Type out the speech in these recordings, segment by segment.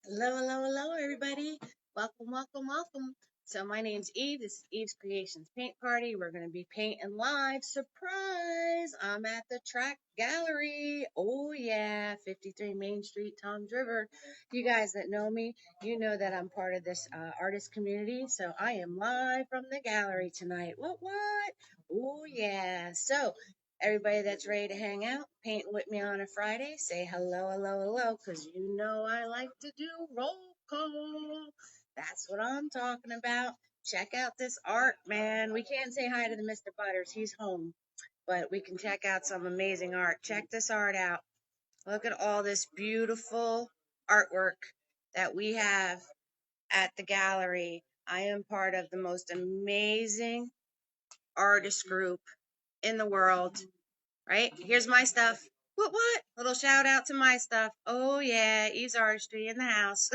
Hello, hello, hello, everybody. Welcome, welcome, welcome. So my name's Eve. This is Eve's Creations Paint Party. We're going to be painting live. Surprise! I'm at the Trac Gallery. Oh, yeah, 53 Main Street, Tom's River. You guys that know me, you know that I'm part of this artist community. So I am live from the gallery tonight. What? Oh, yeah. So everybody that's ready to hang out, painting with me on a Friday, say hello, hello, hello, because you know I like to do roll call. That's what I'm talking about. Check out this art, man. We can't say hi to the Mr. Butters. He's home, but we can check out some amazing art. Check this art out. Look at all this beautiful artwork that we have at the gallery. I am part of the most amazing artist group in the world. Right? Here's my stuff. What? Little shout out to my stuff. Oh yeah, Eve's Artistry in the house.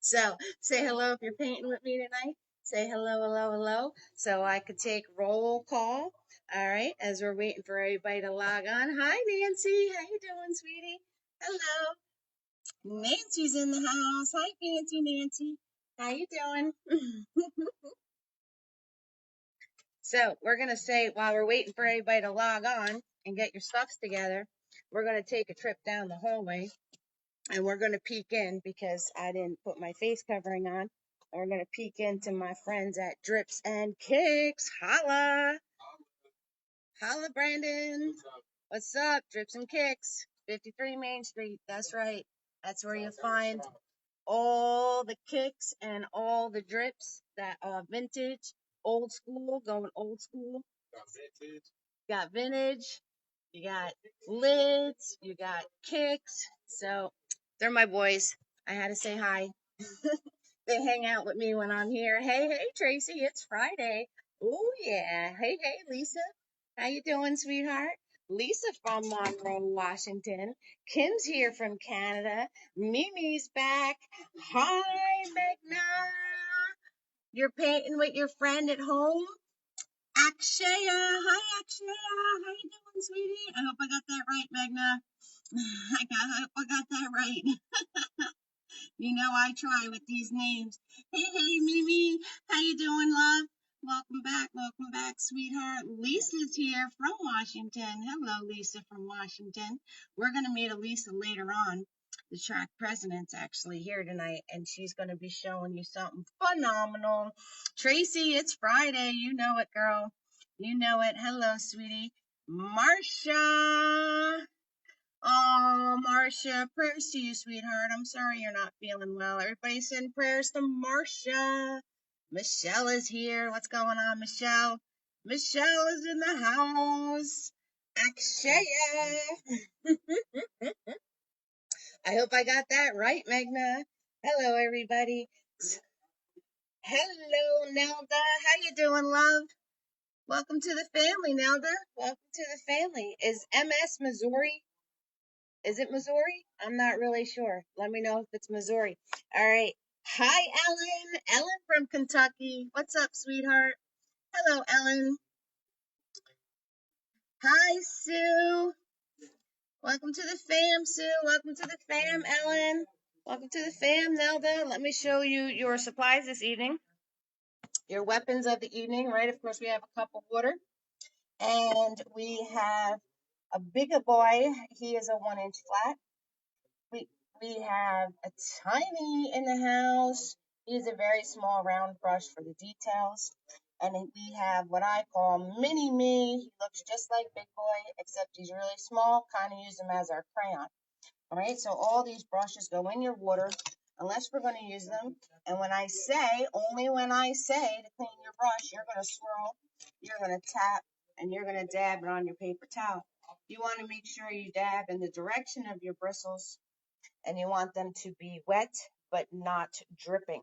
So say hello if you're painting with me tonight. Say hello, hello, hello. So I could take roll call. All right, as we're waiting for everybody to log on. Hi Nancy, how you doing, sweetie? Hello. Nancy's in the house. Hi Fancy Nancy. How you doing? So we're going to say, while we're waiting for everybody to log on and get your stuffs together, we're going to take a trip down the hallway and we're going to peek in because I didn't put my face covering on. And we're going to peek into my friends at Drips and Kicks. Holla! Holla, Brandon. What's up, Drips and Kicks? 53 Main Street. That's right. That's where you'll find all the kicks and all the drips that are vintage, old school, going old school. Got vintage, you got lids, you got kicks. So they're my boys. I had to say hi. They hang out with me when I'm here. Hey, Tracy, it's Friday. Oh yeah. Hey, Lisa. How you doing, sweetheart? Lisa from Monroe, Washington. Kim's here from Canada. Mimi's back. Hi, Megna. You're painting with your friend at home? Akshaya. Hi, Akshaya. How you doing, sweetie? I hope I got that right, Megna. I hope I got that right. You know I try with these names. Hey, Mimi. How you doing, love? Welcome back, sweetheart. Lisa's here from Washington. Hello, Lisa from Washington. We're going to meet Elisa later on. The Trac president's actually here tonight, and she's going to be showing you something phenomenal. Tracy, it's Friday. You know it, girl. You know it. Hello, sweetie. Marsha. Oh, Marcia, prayers to you, sweetheart. I'm sorry you're not feeling well. Everybody send prayers to Marcia. Michelle is here. What's going on, Michelle? Michelle is in the house. Akshaya. I hope I got that right, Magna. Hello, everybody. Hello, Nelda. How you doing, love? Welcome to the family, Nelda. Welcome to the family. Is MS Missouri? Is it Missouri? I'm not really sure. Let me know if it's Missouri. All right. Hi, Ellen. Ellen from Kentucky. What's up, sweetheart? Hello, Ellen. Hi, Sue. Welcome to the fam, Sue. Welcome to the fam, Ellen. Welcome to the fam, Nelda. Let me show you your supplies this evening. Your weapons of the evening, right? Of course, we have a cup of water. And we have a bigger boy. He is a 1-inch flat. We have a tiny in the house. He's a very small round brush for the details. And then we have what I call Mini Me. He looks just like Big Boy, except he's really small. Kind of use him as our crayon. All right, so all these brushes go in your water unless we're going to use them. And when I say, only when I say to clean your brush, you're going to swirl, you're going to tap, and you're going to dab it on your paper towel. You want to make sure you dab in the direction of your bristles, and you want them to be wet but not dripping.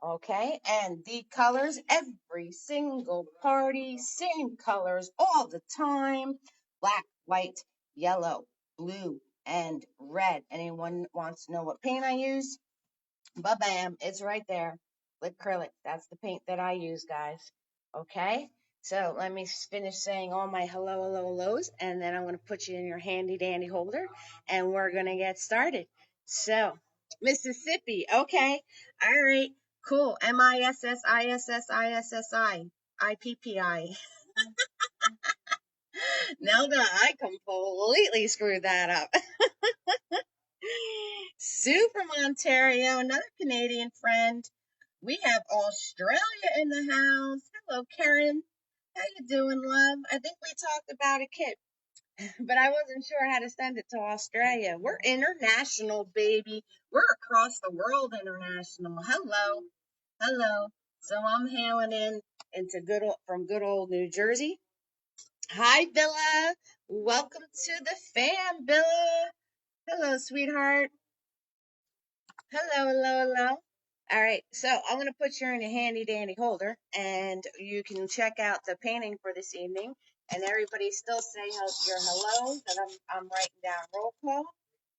Okay, and the colors, every single party, same colors all the time: black, white, yellow, blue, and red. Anyone wants to know what paint I use? Ba-bam, it's right there. Acrylic, that's the paint that I use, guys. Okay, so let me finish saying all my hellos, and then I'm going to put you in your handy dandy holder, and we're going to get started. So Mississippi. Okay. All right. Cool. Missississi. IPPI. Now that I completely screwed that up. Sue from Ontario, another Canadian friend. We have Australia in the house. Hello, Karen. How you doing, love? I think we talked about a kit, but I wasn't sure how to send it to Australia. We're international, baby. We're across the world international. Hello. Hello. So I'm hailing in into from good old New Jersey. Hi, Billa. Welcome to the fam, Billa. Hello, sweetheart. Hello, hello, hello. All right, so I'm going to put you in a handy dandy holder and you can check out the painting for this evening. And everybody still say your hellos that I'm writing down roll call.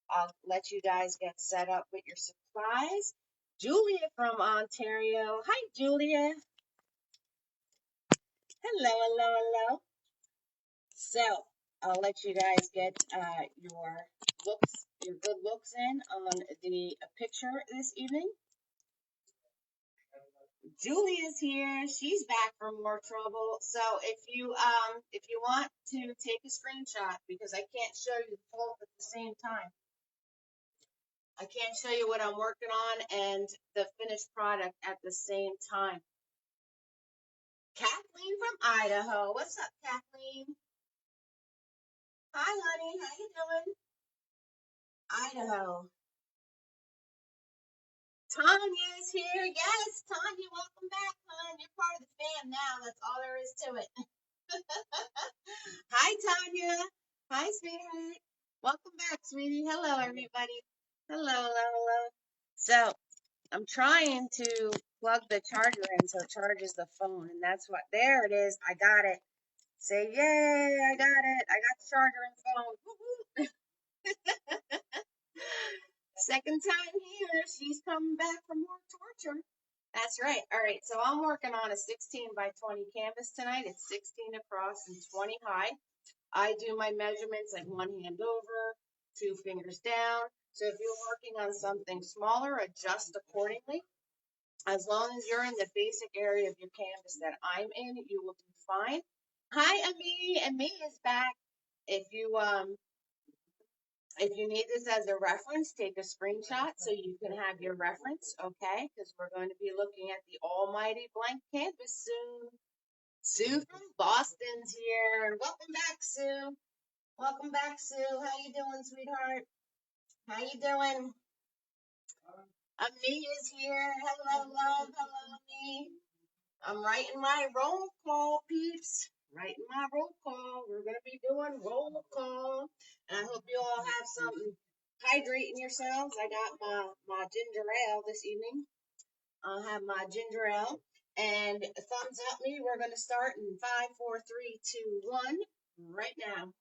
I'll let you guys get set up with your supplies. Julia from Ontario. Hi, Julia. Hello, hello, hello. So I'll let you guys get your good looks in on the picture this evening. Julia's here. She's back from more trouble. So if you want to take a screenshot, because I can't show you both at the same time. I can't show you what I'm working on and the finished product at the same time. Kathleen from Idaho. What's up, Kathleen? Hi, honey. How you doing? Idaho. Tanya's here. Yes, Tanya, welcome back, hon. You're part of the fam now. That's all there is to it. Hi, Tanya. Hi, sweetheart. Welcome back, sweetie. Hello, everybody. Hello, hello, hello. So, I'm trying to plug the charger in so it charges the phone, and that's what, there it is. I got it. Say, yay, I got it. I got the charger and phone. Woo-hoo. Second time here. She's coming back for more torture. That's right. All right. So I'm working on a 16 by 20 canvas tonight. It's 16 across and 20 high. I do my measurements like one hand over, 2 fingers down. So if you're working on something smaller, adjust accordingly. As long as you're in the basic area of your canvas that I'm in, you will do fine. Hi, Ami. Ami is back. If you need this as a reference, take a screenshot so you can have your reference, okay? Because we're going to be looking at the almighty blank canvas soon. Sue from Boston's here. Welcome back, Sue. Welcome back, Sue. How you doing, sweetheart? How you doing? Ami is here. Hello, love. Hello, Ami. I'm writing my roll call, peeps. Writing my roll call. We're going to be doing roll call. And I hope you all have something hydrating yourselves. I got my ginger ale this evening. I'll have my ginger ale. And thumbs up me. We're going to start in 5, 4, 3, 2, 1 right now.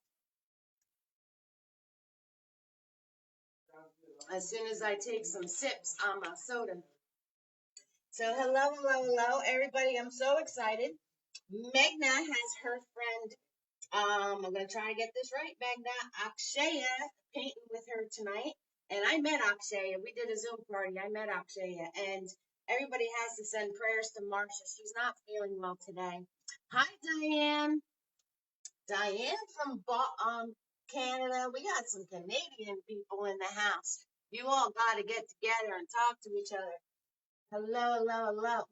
As soon as I take some sips on my soda. So hello, hello, hello, everybody. I'm so excited. Megna has her friend, I'm going to try to get this right, Megna, Akshaya, painting with her tonight. And I met Akshaya. We did a Zoom party. I met Akshaya. And everybody has to send prayers to Marsha. She's not feeling well today. Hi, Diane. Diane from Canada. We got some Canadian people in the house. You all got to get together and talk to each other. Hello, hello, hello.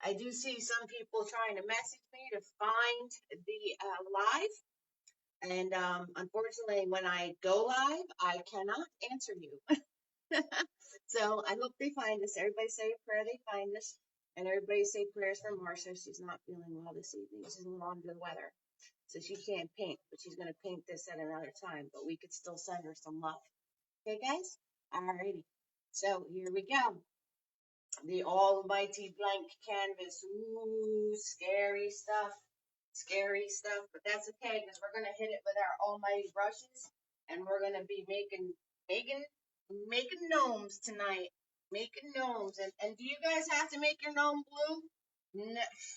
I do see some people trying to message me to find the live. And unfortunately, when I go live, I cannot answer you. So I hope they find us. Everybody say a prayer they find us. And everybody say prayers for Marcia. She's not feeling well this evening. She's a little under the weather. So she can't paint, but she's going to paint this at another time. But we could still send her some love. Okay, guys? Alrighty. So here we go. The almighty blank canvas. Ooh, scary stuff. Scary stuff. But that's okay, because we're going to hit it with our almighty brushes. And we're going to be making gnomes tonight. Making gnomes. And do you guys have to make your gnome blue?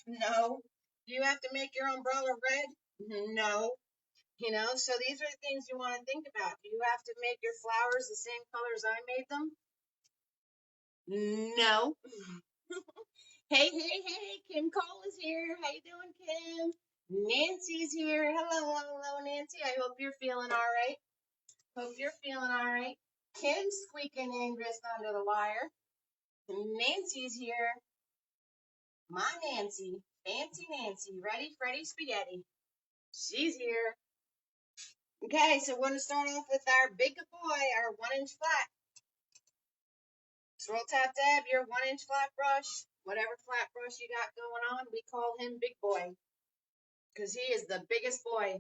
No. Do you have to make your umbrella red? No. You know, so these are the things you want to think about. Do you have to make your flowers the same color as I made them? No. Hey, Kim Cole is here. How you doing, Kim? Nancy's here. Hello, Nancy. I hope you're feeling all right. Hope you're feeling all right. Kim's squeaking in just under the wire. Nancy's here. My Nancy. Fancy Nancy. Ready, Freddy Spaghetti. She's here. Okay, so we're going to start off with our big boy, our 1-inch flat. Swirl tap dab your 1-inch flat brush. Whatever flat brush you got going on, we call him Big Boy because he is the biggest boy.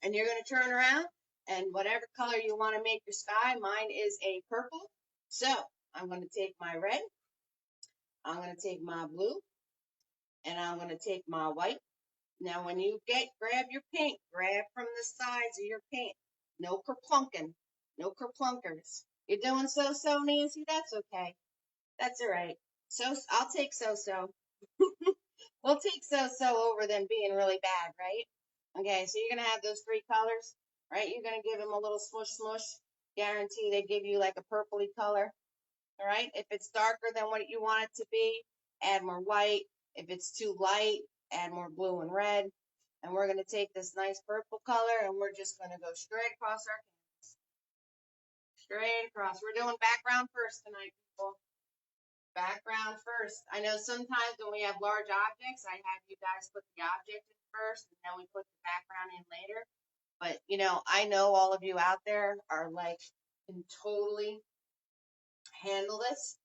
And you're going to turn around and whatever color you want to make your sky, mine is a purple. So I'm going to take my red, I'm going to take my blue, and I'm going to take my white. Now when you grab your paint, grab from the sides of your paint. No kerplunking, no kerplunkers. You're doing so-so, Nancy? That's okay. That's all right. So I'll take so-so. We'll take so-so over than being really bad, right? Okay, so you're going to have those 3 colors, right? You're going to give them a little smush. Guarantee they give you like a purpley color, all right? If it's darker than what you want it to be, add more white. If it's too light, add more blue and red. And we're going to take this nice purple color and we're just going to go straight across our canvas. Straight across. We're doing background first tonight, people. Background first. I know sometimes when we have large objects, I have you guys put the object in first and then we put the background in later. But, you know, I know all of you out there are like, can totally handle this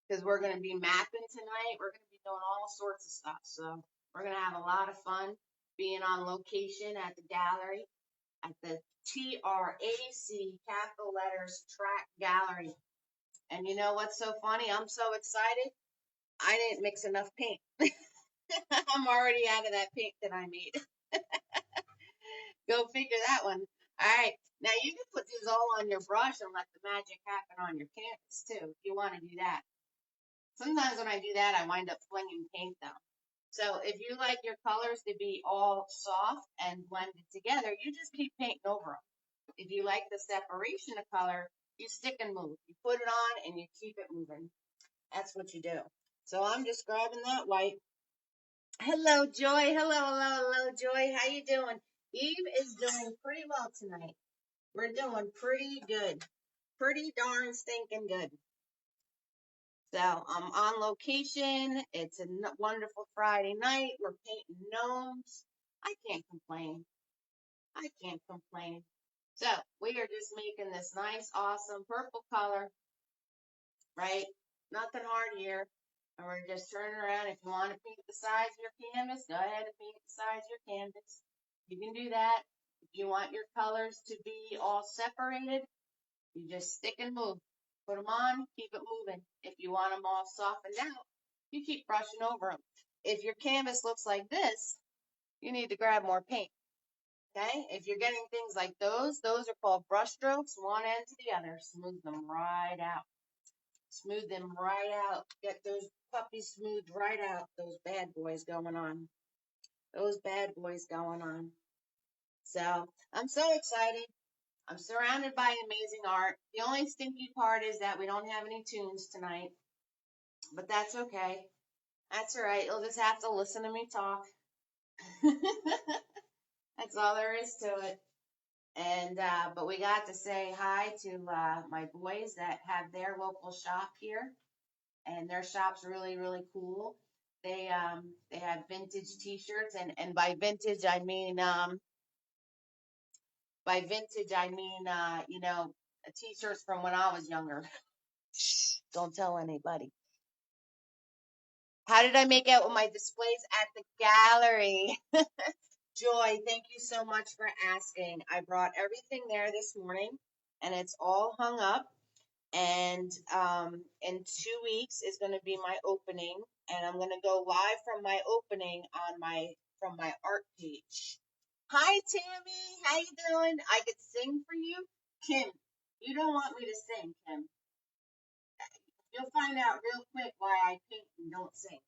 because we're going to be mapping tonight. We're going to be doing all sorts of stuff. So we're going to have a lot of fun being on location at the gallery, at the TRAC, capital letters, Trac Gallery. And you know what's so funny? I'm so excited. I didn't mix enough paint. I'm already out of that paint that I made. Go figure that one. All right. Now you can put these all on your brush and let the magic happen on your canvas too, if you want to do that. Sometimes when I do that, I wind up flinging paint though. So if you like your colors to be all soft and blended together, you just keep painting over them. If you like the separation of color, you stick and move. You put it on and you keep it moving. That's what you do. So I'm just grabbing that white. Hello, Joy. Hello, Joy. How you doing? Eve is doing pretty well tonight. We're doing pretty good. Pretty darn stinking good. So I'm on location. It's a wonderful Friday night. We're painting gnomes. I can't complain. I can't complain. So we are just making this nice, awesome purple color, right? Nothing hard here. And we're just turning around. If you want to paint the sides of your canvas, go ahead and paint the sides of your canvas. You can do that. If you want your colors to be all separated, you just stick and move. Put them on, keep it moving. If you want them all softened out, you keep brushing over them. If your canvas looks like this, you need to grab more paint. Okay? If you're getting things like those are called brush strokes, one end to the other. Smooth them right out. Smooth them right out. Get those puppies smoothed right out. Those bad boys going on. Those bad boys going on. So, I'm so excited. I'm surrounded by amazing art. The only stinky part is that we don't have any tunes tonight. But that's okay. That's all right. You'll just have to listen to me talk. That's all there is to it. And but we got to say hi to my boys that have their local shop here, and their shop's really really cool. They have vintage T-shirts, and by vintage I mean you know, T-shirts from when I was younger. Don't tell anybody. How did I make out with my displays at the gallery? Joy, thank you so much for asking. I brought everything there this morning, and it's all hung up. And in 2 weeks is going to be my opening, and I'm going to go live from my opening on from my art page. Hi, Tammy. How you doing? I could sing for you, Kim. You don't want me to sing, Kim. You'll find out real quick why I paint and don't sing.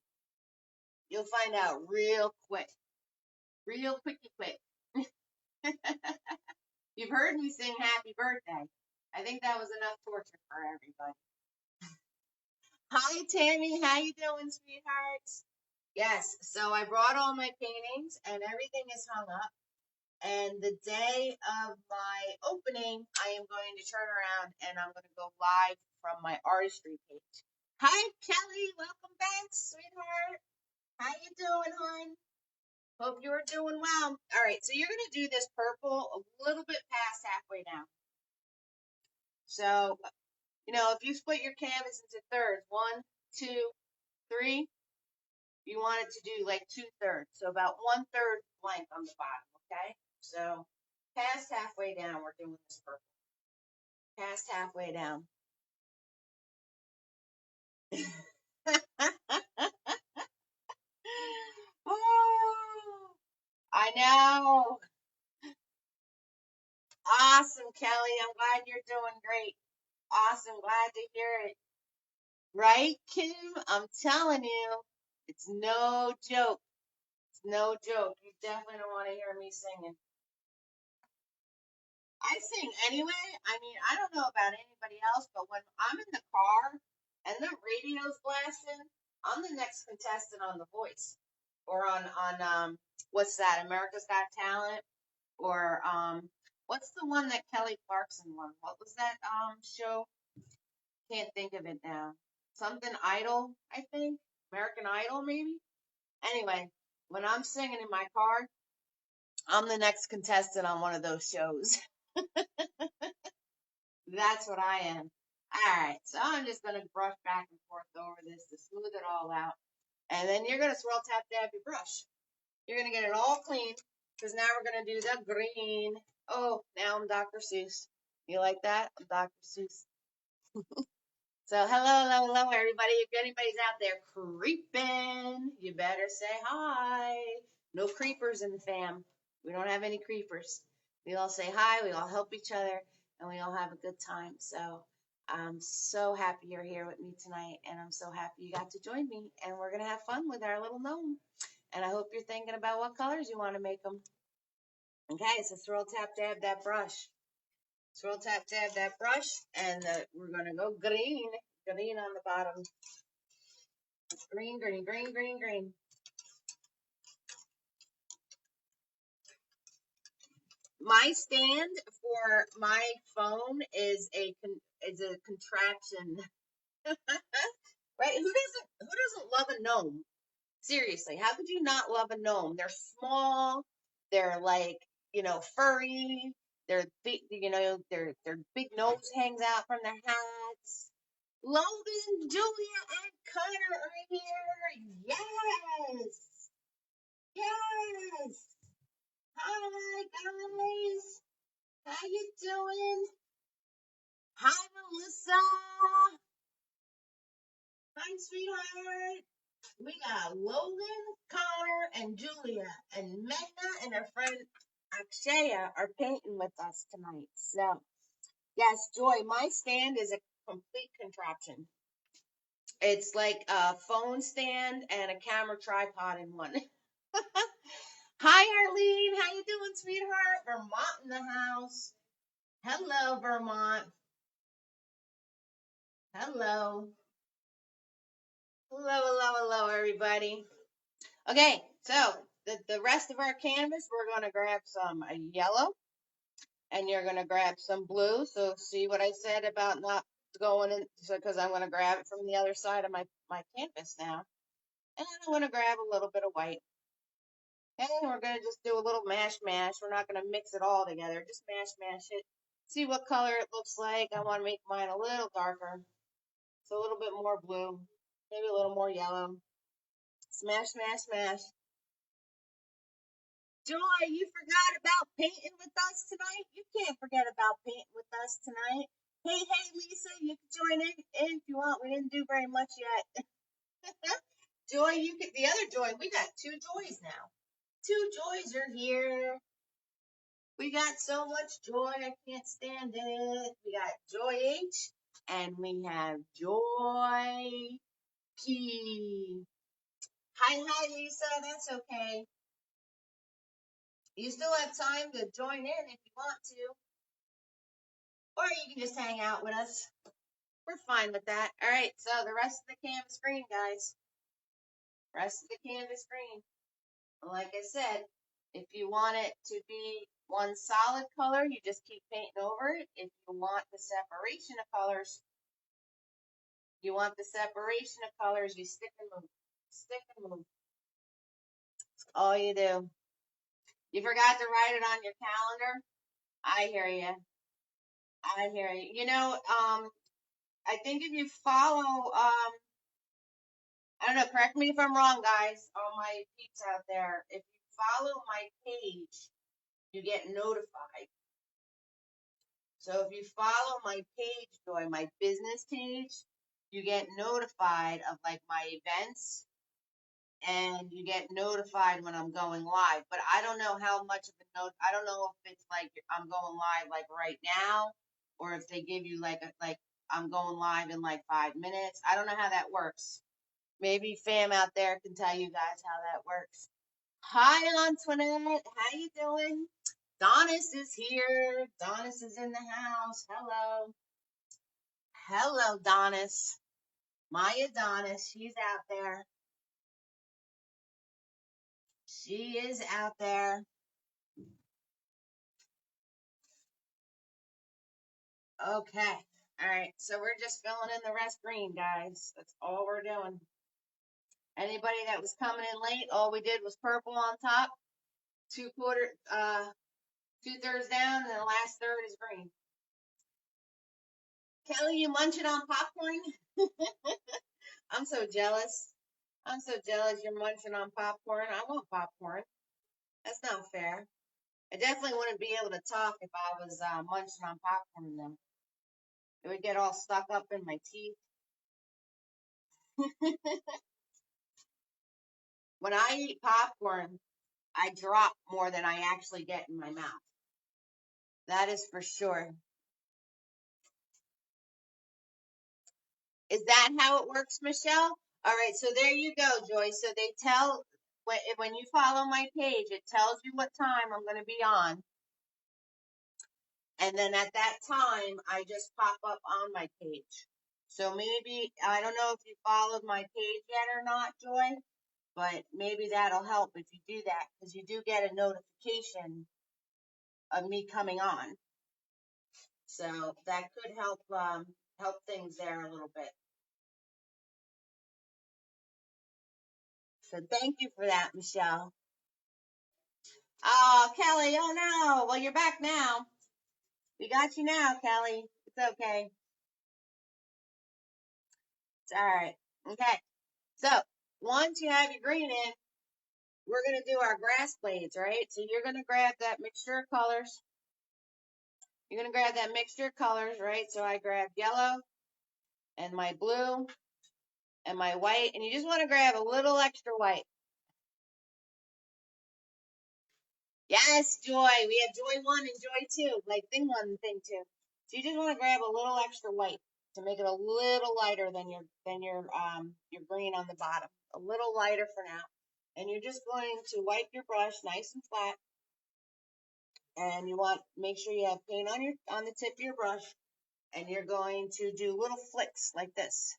You'll find out real quick. Real quicky quick. You've heard me sing happy birthday. I think that was enough torture for everybody. Hi, Tammy. How you doing, sweethearts? Yes. So I brought all my paintings and everything is hung up. And the day of my opening, I am going to turn around and I'm going to go live from my artistry page. Hi, Kelly. Welcome back, sweetheart. How you doing, hon? Hope you're doing well. All right. So you're going to do this purple a little bit past halfway down. So, if you split your canvas into thirds, 1, 2, 3. You want it to do like 2/3, so about 1/3 blank on the bottom, okay? So past halfway down, we're doing this purple. Past halfway down. Oh, I know. Awesome, Kelly. I'm glad you're doing great. Awesome. Glad to hear it. Right, Kim? I'm telling you, it's no joke. It's no joke. You definitely don't want to hear me singing. I sing anyway. I mean, I don't know about anybody else, but when I'm in the car and the radio's blasting, I'm the next contestant on The Voice or on what's that? America's Got Talent or what's the one that Kelly Clarkson won? What was that show? Can't think of it now. Something Idol, I think. American Idol, maybe. Anyway, when I'm singing in my car, I'm the next contestant on one of those shows. That's what I am. All right, so I'm just going to brush back and forth over this to smooth it all out. And then you're going to swirl tap dab your brush. You're going to get it all clean because now we're going to do the green. Oh, now I'm Dr. Seuss. You like that? I'm Dr. Seuss. So hello, everybody. If anybody's out there creeping, you better say hi. No creepers in the fam. We don't have any creepers. We all say hi. We all help each other, and we all have a good time. So I'm so happy you're here with me tonight, and I'm so happy you got to join me. And we're gonna have fun with our little gnome. And I hope you're thinking about what colors you want to make them. Okay, so swirl, tap, dab that brush. Swirl, tap, dab that brush, and we're gonna go green. Green on the bottom. Green, green, green, green, green. My stand for my phone is a contraption. Right? Who doesn't love a gnome? Seriously, how could you not love a gnome? They're small. They're like, furry. They're big, their big nose hangs out from their hats. Logan, Julia, and Connor are here. Yes. Yes. Hi, guys. How you doing? Hi, Melissa. Hi, sweetheart. We got Logan, Connor, and Julia, and Megna and her friend Akshaya are painting with us tonight. So, yes, Joy, my stand is a complete contraption. It's like a phone stand and a camera tripod in one. Hi, Arlene. How you doing, sweetheart? Vermont in the house. Hello, Vermont. Hello. Hello, everybody. Okay, so the rest of our canvas, we're going to grab some yellow, and you're going to grab some blue. So see what I said about not going in, because I'm going to grab it from the other side of my canvas now. And I'm going to grab a little bit of white. And we're going to just do a little mash. We're not going to mix it all together. Just mash it. See what color it looks like. I want to make mine a little darker. So a little bit more blue. Maybe a little more yellow. Smash. Joy, you forgot about painting with us tonight? You can't forget about painting with us tonight. Hey, Lisa, you can join in if you want. We didn't do very much yet. Joy, the other Joy, we got 2 Joys now. 2 Joys are here. We got so much joy, I can't stand it. We got Joy H, and we have Joy P. Hi, Lisa, that's okay. You still have time to join in if you want to. Or you can just hang out with us. We're fine with that. All right, so the rest of the canvas green, guys. Rest of the canvas green. Like I said, if you want it to be one solid color, you just keep painting over it. If you want the separation of colors, you stick and move. Stick and move. That's all you do. You forgot to write it on your calendar? I hear you. You know, I think if you follow, I don't know, correct me if I'm wrong, guys, all my peeps out there. If you follow my page, you get notified. So if you follow my page, Joy, my business page, you get notified of like my events and you get notified when I'm going live. But I don't know how much of a note. I don't know if it's like I'm going live like right now, or if they give you like I'm going live in like 5 minutes. I don't know how that works. Maybe fam out there can tell you guys how that works. Hi Antoinette, how you doing? Donis is here. Donis is in the house. Hello. Hello, Donis. My Adonis, she's out there. She is out there. Okay. All right. So we're just filling in the rest green, guys. That's all we're doing. Anybody that was coming in late, all we did was purple on top, 2/3 down, and the last third is green. Kelly, you munching on popcorn? I'm so jealous. I'm so jealous you're munching on popcorn. I want popcorn. That's not fair. I definitely wouldn't be able to talk if I was munching on popcorn, though. It would get all stuck up in my teeth. When I eat popcorn, I drop more than I actually get in my mouth. That is for sure. Is that how it works, Michelle? All right, so there you go, Joy. So they tell, when you follow my page, it tells you what time I'm going to be on. And then at that time, I just pop up on my page. So maybe, I don't know if you followed my page yet or not, Joy, but maybe that'll help if you do that, because you do get a notification of me coming on. So that could help help things there a little bit. So thank you for that, Michelle. Oh, Kelly, oh no. Well, you're back now. We got you now, Kelly. It's okay. It's all right. Okay. So once you have your green in, we're going to do our grass blades, right? So you're going to grab that mixture of colors. You're going to grab that mixture of colors, right? So I grabbed yellow and my blue and my white, and you just want to grab a little extra white. Yes, Joy. We have Joy 1 and Joy 2, like thing 1 and thing 2. So you just want to grab a little extra white to make it a little lighter than your green on the bottom. A little lighter for now. And you're just going to wipe your brush nice and flat. And you want make sure you have paint on the tip of your brush, and you're going to do little flicks like this.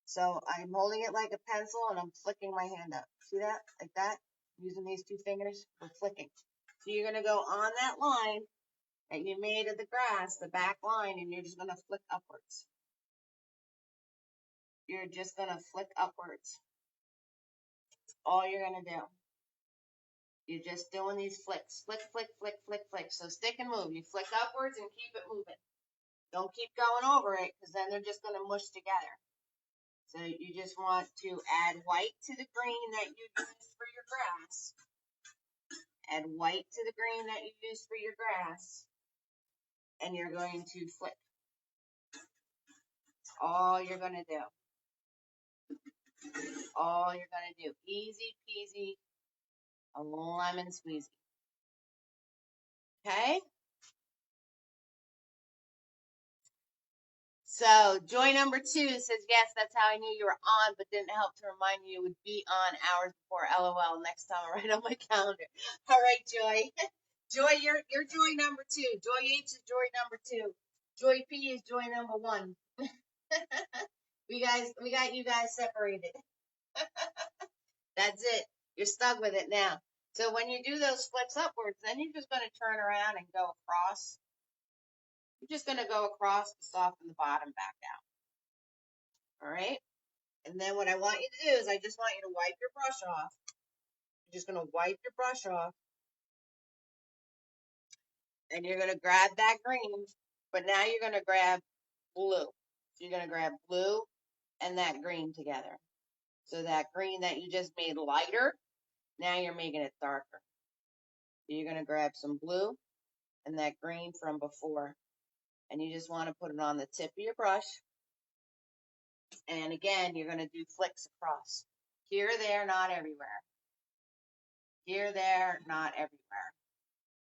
So I'm holding it like a pencil and I'm flicking my hand up. See that? Like that? Using these 2 fingers, we're flicking. So you're going to go on that line that you made of the grass, the back line, and you're just going to flick upwards. You're just going to flick upwards. That's all you're going to do. You're just doing these flicks. Flick, flick, flick, flick, flick. So stick and move. You flick upwards and keep it moving. Don't keep going over it, because then they're just going to mush together. So you just want to add white to the green that you used for your grass. Add white to the green that you used for your grass. And you're going to flick. That's all you're going to do. All you're going to do. Easy peasy, a lemon squeezy. Okay? So joy number 2 says, yes, that's how I knew you were on, but didn't help to remind you would be on hours before. LOL. Next time I write on my calendar. All right, Joy. Joy, you're joy number 2. Joy H is joy number 2. Joy P is joy number 1. We got you guys separated. That's it. You're stuck with it now. So when you do those flips upwards, then you're just going to turn around and go across. You're just going to go across to soften the bottom back out. All right? And then what I want you to do is I just want you to wipe your brush off. You're just going to wipe your brush off. And you're going to grab that green. But now you're going to grab blue. You're going to grab blue and that green together. So that green that you just made lighter, now you're making it darker. You're going to grab some blue and that green from before. And you just want to put it on the tip of your brush. And again, you're going to do flicks across. Here, there, not everywhere. Here, there, not everywhere.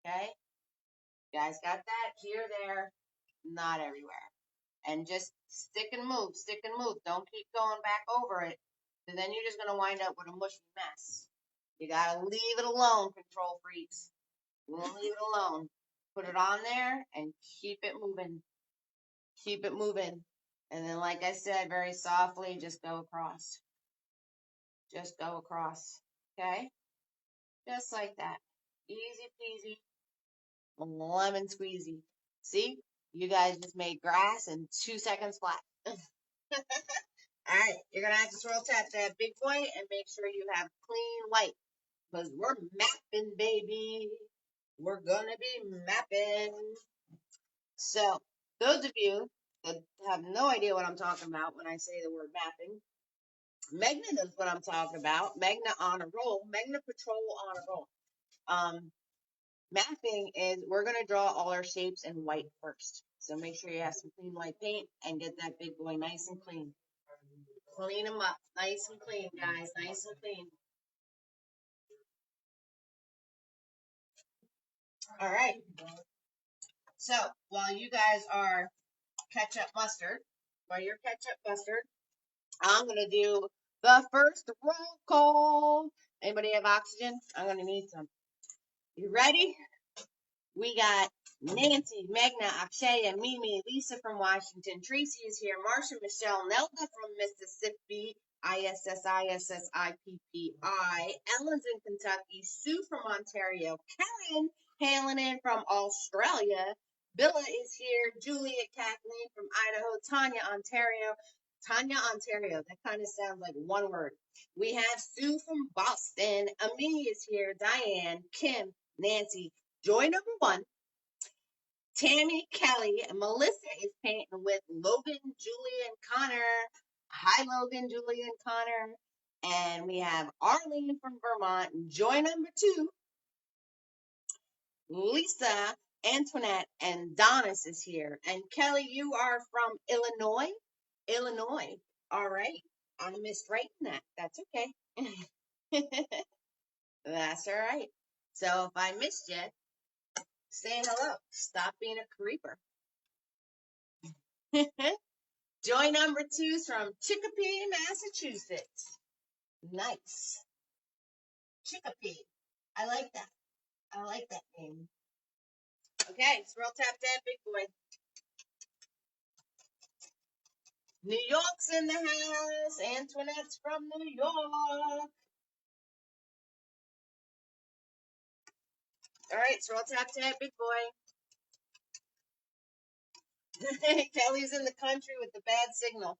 Okay? You guys got that? Here, there, not everywhere. And just stick and move, stick and move. Don't keep going back over it. And then you're just going to wind up with a mushy mess. You got to leave it alone, control freaks. You won't leave it alone. Put it on there and keep it moving. Keep it moving. And then, like I said, very softly, just go across. Just go across. Okay? Just like that. Easy peasy. Lemon squeezy. See? You guys just made grass in 2 seconds flat. Alright, you're going to have to swirl tap that big boy and make sure you have clean white. Because we're mapping, baby. We're going to be mapping. So, those of you that have no idea what I'm talking about when I say the word mapping, Megna knows what I'm talking about. Megna on a roll. Megna Patrol on a roll. Mapping is we're going to draw all our shapes in white first. So make sure you have some clean white paint and get that big boy nice and clean. Clean them up. Nice and clean, guys. Nice and clean. All right. So while you guys are ketchup mustard, I'm going to do the first roll call. Anybody have oxygen? I'm going to need some. You ready? We got Nancy, Megna, Akshaya, Mimi, Lisa from Washington, Tracy is here, Marsha, Michelle, Nelda from Mississippi, ISSISSIPPI, Ellen's in Kentucky, Sue from Ontario, Karen hailing in from Australia, Billa is here, Julia, Kathleen from Idaho, Tanya, Ontario, that kind of sounds like one word. We have Sue from Boston, Ami is here, Diane, Kim, Nancy, Joy number 1, Tammy, Kelly, and Melissa is painting with Logan, Julia, and Connor. Hi, Logan, Julia, and Connor. And we have Arlene from Vermont. Joy number 2, Lisa, Antoinette, and Donis is here. And Kelly, you are from Illinois? Illinois. All right. I missed writing that. That's okay. That's all right. So if I missed you, say hello. Stop being a creeper. Joy number 2 is from Chicopee, Massachusetts. Nice. Chicopee. I like that. I like that name. Okay, swirl tap that big boy. New York's in the house. Antoinette's from New York. All right, swirl tap that big boy. Kelly's in the country with the bad signal.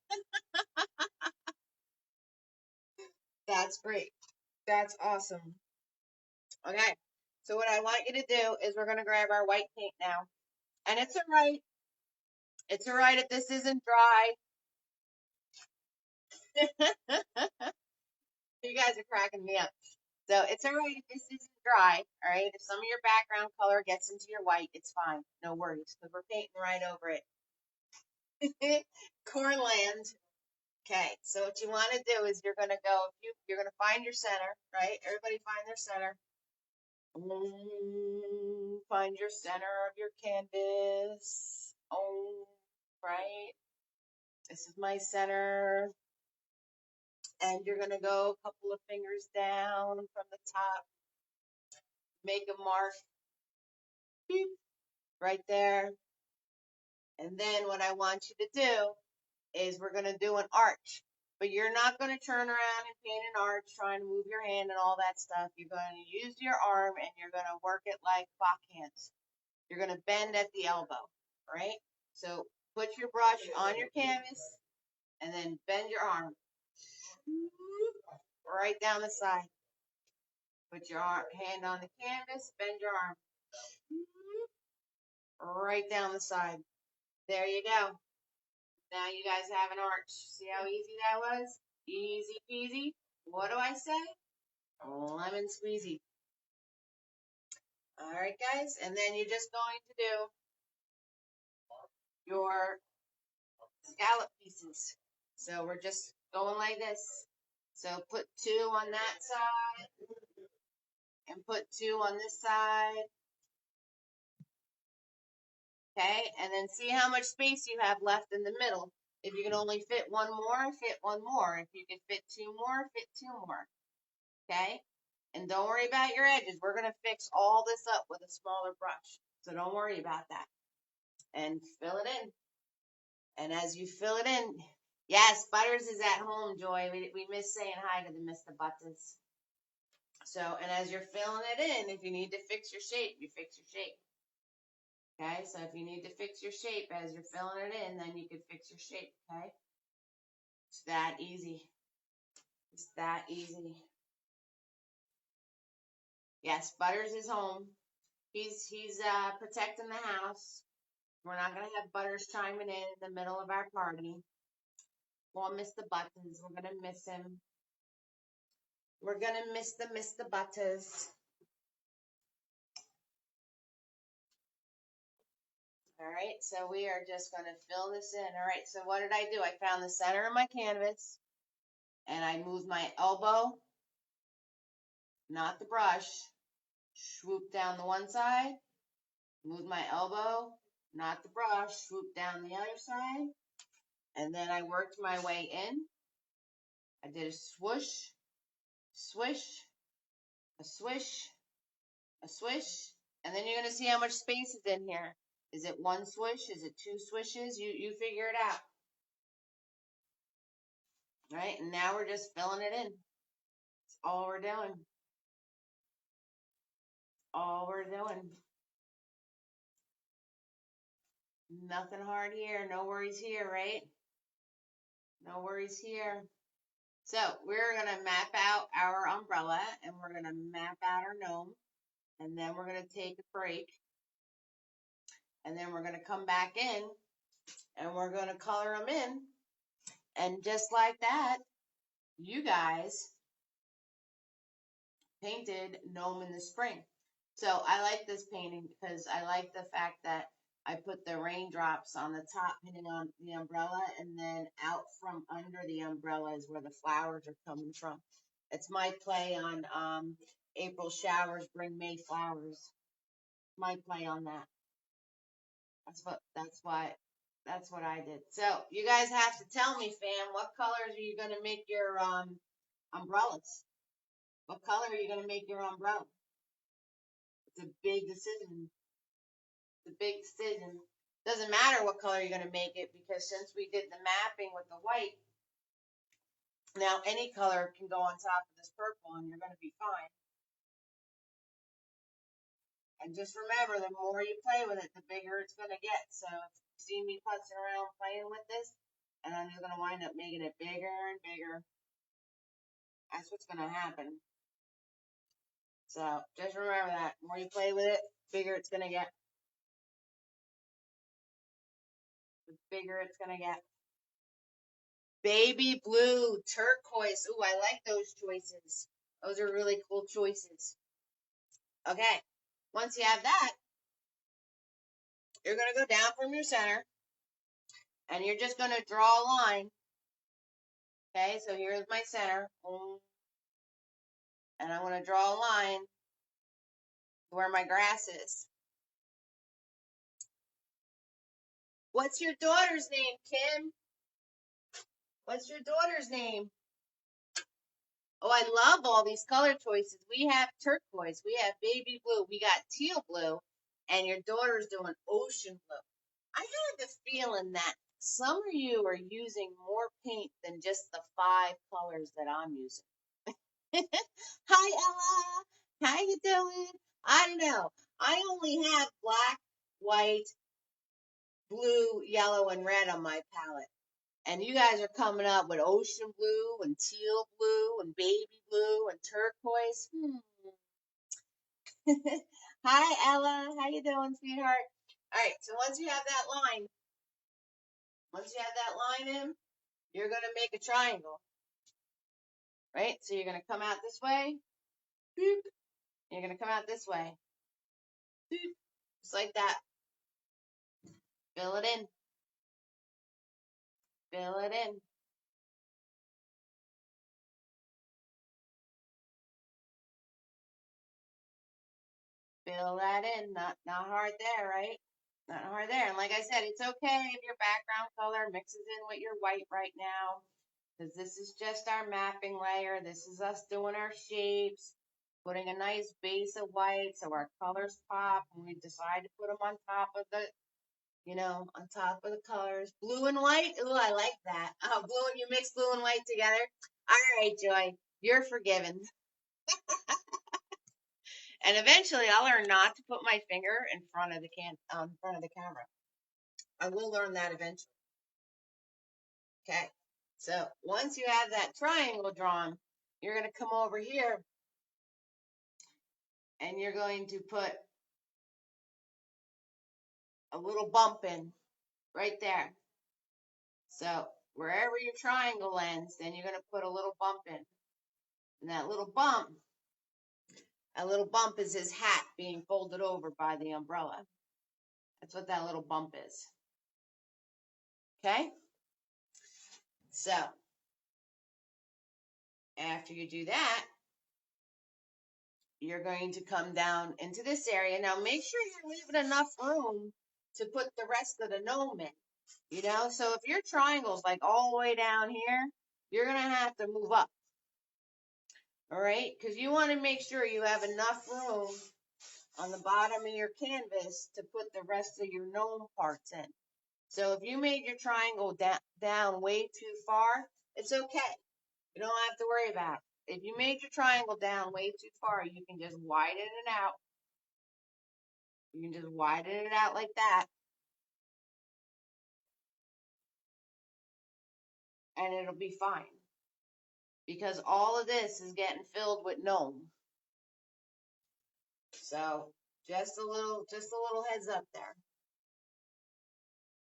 That's great. That's awesome. Okay, so what I want you to do is we're going to grab our white paint now. And it's all right. It's all right if this isn't dry. You guys are cracking me up. So it's all right if this isn't dry. All right, if some of your background color gets into your white, it's fine. No worries, because we're painting right over it. Cornland. Okay, so what you want to do is you're going to go, you're going to find your center, right? Everybody find their center. Find your center of your canvas. Right? This is my center. And you're going to go a couple of fingers down from the top. Make a mark. Beep, right there. And then what I want you to do is we're going to do an arch. But you're not going to turn around and paint an arch trying to move your hand and all that stuff. You're going to use your arm and you're going to work it like backhands. You're going to bend at the elbow, right? So put your brush on your canvas and then bend your arm right down the side. Put your hand on the canvas, bend your arm right down the side. There you go. Now you guys have an arch. See how easy that was? Easy peasy. What do I say? Lemon squeezy. All right, guys. And then you're just going to do your scallop pieces. So we're just going like this. So put 2 on that side and put 2 on this side. Okay, and then see how much space you have left in the middle. If you can only fit 1 more, fit 1 more. If you can fit 2 more, fit 2 more. Okay, and don't worry about your edges. We're going to fix all this up with a smaller brush. So don't worry about that. And fill it in. And as you fill it in, yes, Butters is at home, Joy. We miss saying hi to the Mr. Buttons. So, and as you're filling it in, if you need to fix your shape, you fix your shape. Okay, so if you need to fix your shape as you're filling it in, then you could fix your shape, okay? It's that easy. It's that easy. Yes, Butters is home. He's protecting the house. We're not going to have Butters chiming in the middle of our party. We'll miss the Buttons. We're going to miss him. We're going to miss the Butters. All right, so we are just going to fill this in. All right, so what did I do? I found the center of my canvas, and I moved my elbow, not the brush, swoop down the one side, move my elbow, not the brush, swoop down the other side, and then I worked my way in. I did a swoosh, swish, a swish, a swish, and then you're going to see how much space is in here. Is it 1 swish? Is it 2 swishes? You figure it out. All right, and now we're just filling it in. That's all we're doing. All we're doing. Nothing hard here. No worries here, right? No worries here. So we're going to map out our umbrella and we're going to map out our gnome. And then we're going to take a break. And then we're going to come back in and we're going to color them in. And just like that, you guys painted Gnome in the Spring. So I like this painting because I like the fact that I put the raindrops on the top hitting on the umbrella, and then out from under the umbrella is where the flowers are coming from. It's my play on April showers bring May flowers. My play on that. That's what I did. So you guys have to tell me, fam, what colors are you gonna make your umbrellas? What color are you gonna make your umbrella? It's a big decision. It's a big decision. Doesn't matter what color you're gonna make it, because since we did the mapping with the white, now any color can go on top of this purple and you're gonna be fine. And just remember, the more you play with it, the bigger it's gonna get. So if you see me putzing around playing with this, and I'm just gonna wind up making it bigger and bigger. That's what's gonna happen. So just remember that. The more you play with it, the bigger it's gonna get. The bigger it's gonna get. Baby blue, turquoise. Ooh, I like those choices. Those are really cool choices. Okay, once you have that, you're going to go down from your center, and you're just going to draw a line. Okay, so here's my center. And I'm going to draw a line where my grass is. What's your daughter's name, Kim? What's your daughter's name? Oh, I love all these color choices. We have turquoise. We have baby blue. We got teal blue. And your daughter's doing ocean blue. I had the feeling that some of you are using more paint than just the 5 colors that I'm using. Hi, Ella. How you doing? I don't know. I only have black, white, blue, yellow, and red on my palette. And you guys are coming up with ocean blue and teal blue and baby blue and turquoise. Hi, Ella. How you doing, sweetheart? All right, so once you have that line in, you're going to make a triangle, right? So you're going to come out this way. Boop. You're going to come out this way. Boop. Just like that. Fill it in. Fill it in. Fill that in. Not hard there, right? Not hard there. And like I said, it's okay if your background color mixes in with your white right now, because this is just our mapping layer. This is us doing our shapes, putting a nice base of white so our colors pop, and we decide to put them on top of the, on top of the colors. Blue and white. Ooh, I like that. You mix blue and white together. All right, Joy, you're forgiven. And eventually, I'll learn not to put my finger in front of the camera. I will learn that eventually. Okay. So once you have that triangle drawn, you're going to come over here and you're going to put a little bump in right there. So wherever your triangle ends, then you're going to put a little bump in. And that little bump is his hat being folded over by the umbrella. That's what that little bump is. Okay? So after you do that, you're going to come down into this area. Now make sure you're leaving enough room to put the rest of the gnome in. So if your triangle's like all the way down here, you're going to have to move up. All right? Because you want to make sure you have enough room on the bottom of your canvas to put the rest of your gnome parts in. So if you made your triangle down way too far, it's okay. You don't have to worry about it. If you made your triangle down way too far, you can just widen it out. You can just widen it out like that. And it'll be fine. Because all of this is getting filled with gnome. So just a little heads up there.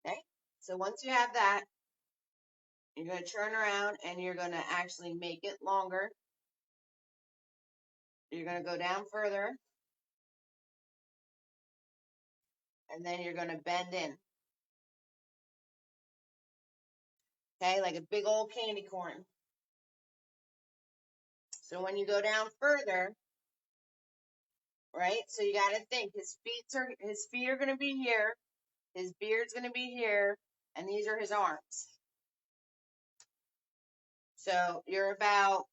Okay? So once you have that, you're going to turn around and you're going to actually make it longer. You're going to go down further. And then you're going to bend in. Okay? Like a big old candy corn. So when you go down further, right? So you got to think his feet are going to be here. His beard's going to be here. And these are his arms. So you're about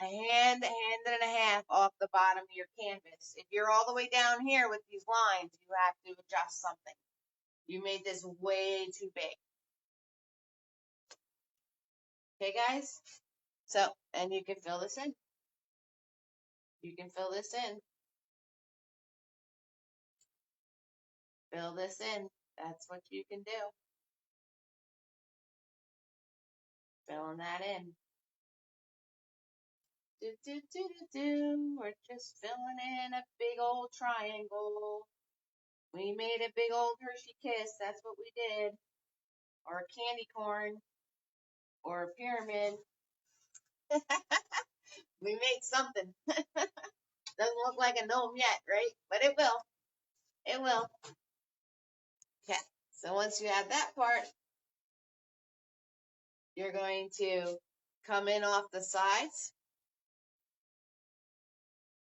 a hand and a half off the bottom of your canvas. If you're all the way down here with these lines, you have to adjust something. You made this way too big. Okay, guys? So, and you can fill this in. You can fill this in. Fill this in. That's what you can do. Filling that in. We're just filling in a big old triangle. We made a big old Hershey kiss. That's what we did. Or a candy corn. Or a pyramid. We made something. Doesn't look like a gnome yet, right? But it will. It will. Okay. So once you have that part, you're going to come in off the sides.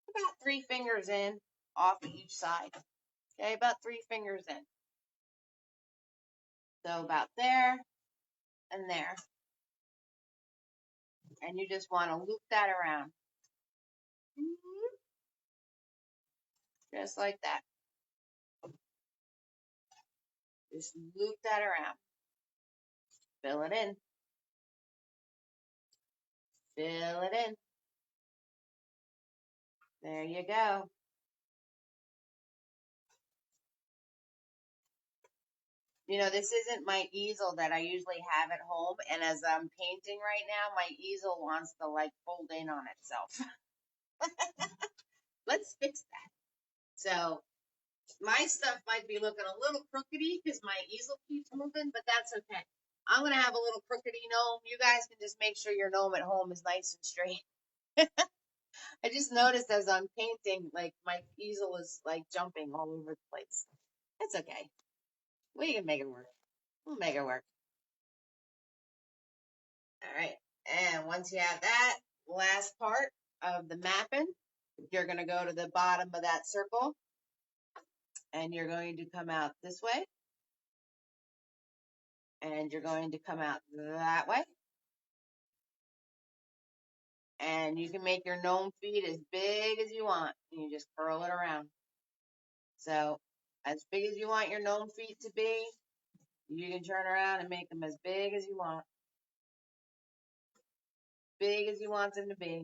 About 3 fingers in off of each side. Okay, about 3 fingers in. So about there and there. And you just want to loop that around. Just like that. Just loop that around. Fill it in. Fill it in. There you go. You know, this isn't my easel that I usually have at home, and as I'm painting right now, my easel wants to like fold in on itself. Let's fix that. So my stuff might be looking a little crookedy because my easel keeps moving, but that's okay. I'm gonna have a little crookedy gnome. You guys can just make sure your gnome at home is nice and straight. I just noticed as I'm painting, like my easel is like jumping all over the place. It's okay. We can make it work. We'll make it work. All right. And once you have that last part of the mapping, you're going to go to the bottom of that circle and you're going to come out this way. And you're going to come out that way. And you can make your gnome feet as big as you want. And you just curl it around. So as big as you want your gnome feet to be, you can turn around and make them as big as you want. Big as you want them to be.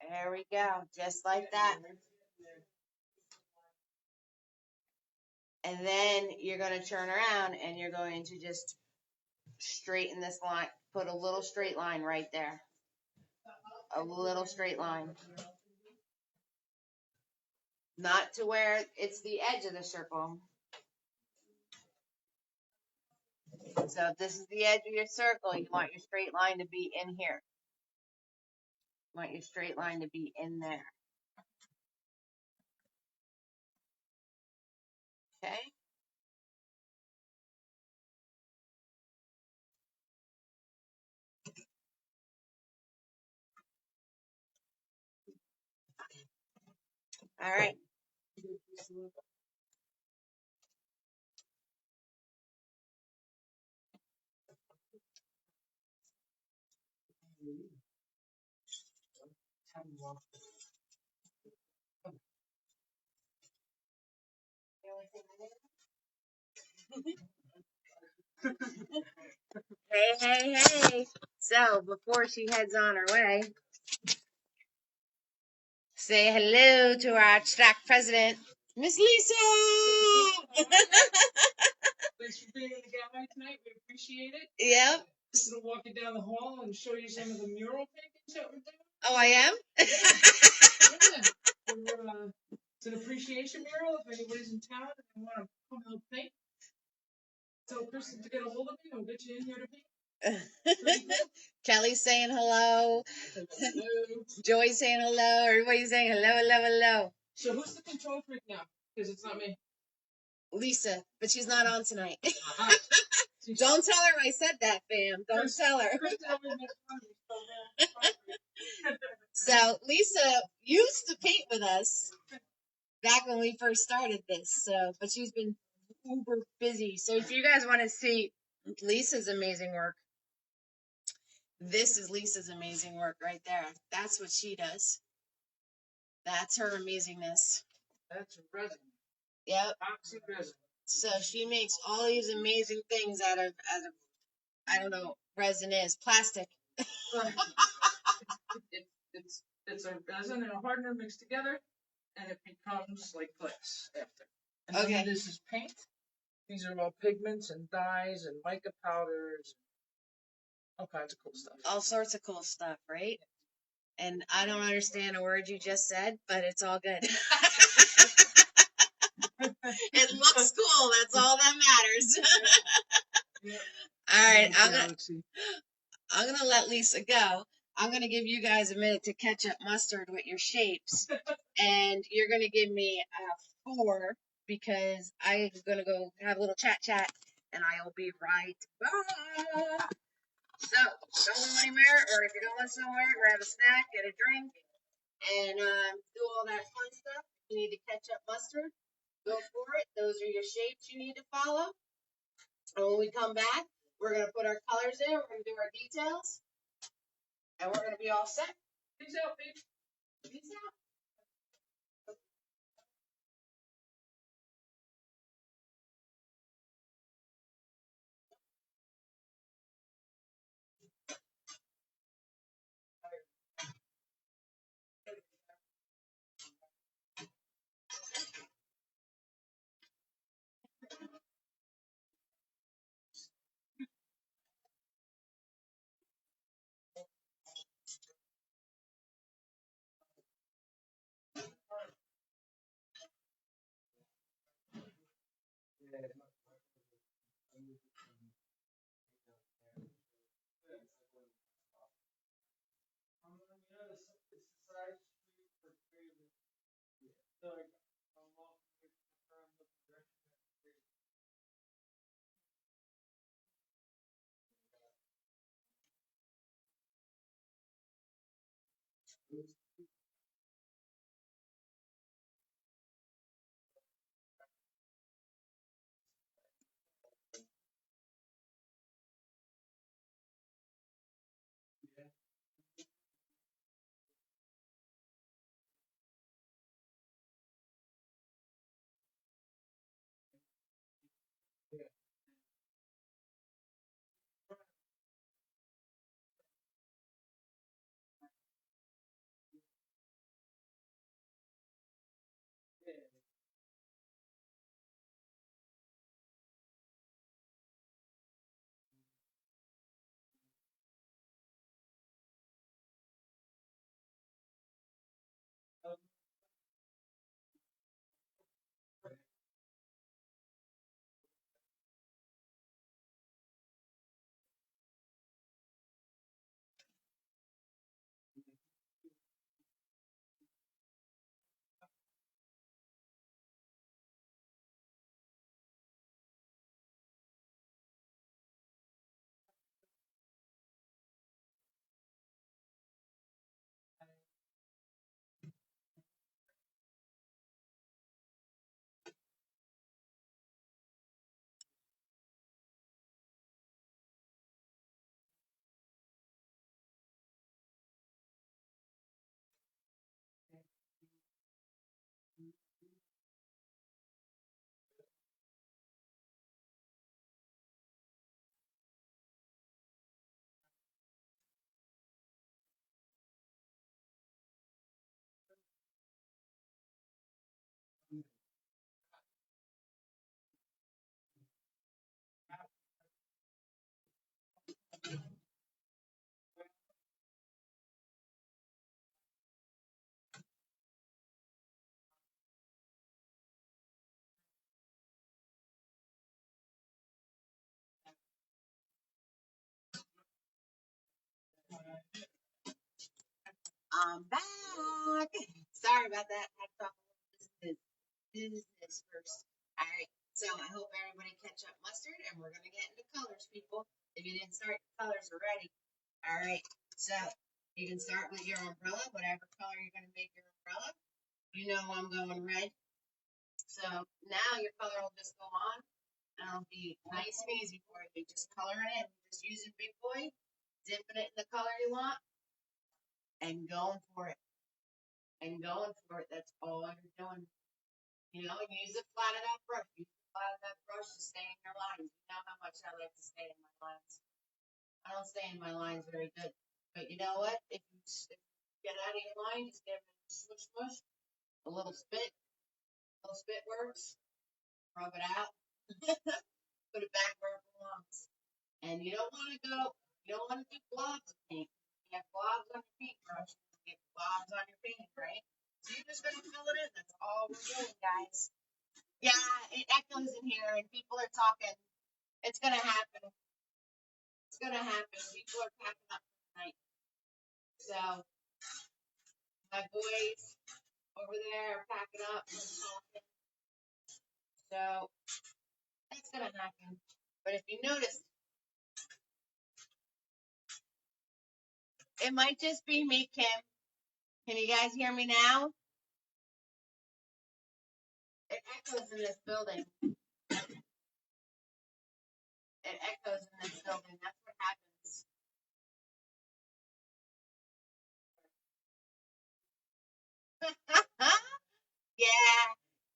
There we go. Just like that. And then you're going to turn around and you're going to just straighten this line. Put a little straight line right there. A little straight line. Not to where it's the edge of the circle. So if this is the edge of your circle, you want your straight line to be in here. You want your straight line to be in there. Okay? All right. Hey. So before she heads on her way, say hello to our Trac president, Miss Lisa. Thanks for being in the gallery tonight. We appreciate it. Yep. Just gonna walk you down the hall and show you some of the mural paintings that we're doing. Oh, I am? Yeah. It's an appreciation mural. If anybody's in town and they want to come help paint, tell Kristen to get a hold of me. We'll get you in here to paint. Kelly's saying hello. Hello. Joy's saying hello. Everybody's saying hello. So who's the control freak now? Because it's not me. Lisa, but she's not on tonight. Uh-huh. Don't tell her I said that, fam. Don't tell her. So Lisa used to paint with us back when we first started this. But she's been uber busy. So if you guys want to see Lisa's amazing work, this is Lisa's amazing work right there. That's what she does. That's her amazingness. That's resin. Yep. Oxy resin. So she makes all these amazing things out of I don't know, resin is plastic. It's a resin and a hardener mixed together, and it becomes like glass after. And Okay. then this is paint. These are all pigments and dyes and mica powders, all kinds of cool stuff. All sorts of cool stuff, right? And I don't understand a word you just said, but it's all good. It looks cool. That's all that matters. Yeah. All right, I'm gonna let Lisa go. I'm gonna give you guys a minute to catch up mustard with your shapes, and you're gonna give me 4 because I'm gonna go have a little chat, and I'll be right back. So, go anywhere, or if you're going somewhere, grab a snack, get a drink, and do all that fun stuff. You need to catch up mustard. Go for it. Those are your shapes you need to follow. And when we come back, we're going to put our colors in. We're going to do our details. and we're gonna be all set. Peace out, babe. Peace out. I'm back. Sorry about that. I thought business first. All right. So I hope everybody catch up mustard, and we're gonna get into colors, people. If you didn't start, the colors are ready. All right. So you can start with your umbrella, whatever color you're gonna make your umbrella. You know I'm going red. So now your color will just go on, and it'll be nice and easy for you. Just coloring it, just using Big Boy, dipping it in the color you want, and going for it. And going for it. That's all you're doing. You know, use a flatted out brush. Use a flatted out brush to stay in your lines. You know how much I like to stay in my lines. I don't stay in my lines very good. But you know what? If you get out of your line, just give it a smush smush, a little spit. A little spit works. Rub it out. Put it back where it belongs. And you don't want to do blobs of paint. You have blobs on your paintbrush. You get blobs on your paint, right? So you're just going to fill it in. That's all we're doing, guys. Yeah, it echoes in here and people are talking. It's going to happen. It's going to happen. People are packing up tonight. So my boys over there are packing up and talking. So that's going to happen. But if you notice, it might just be me, Kim. Can you guys hear me now? It echoes in this building. It echoes in this building. That's what happens. Yeah,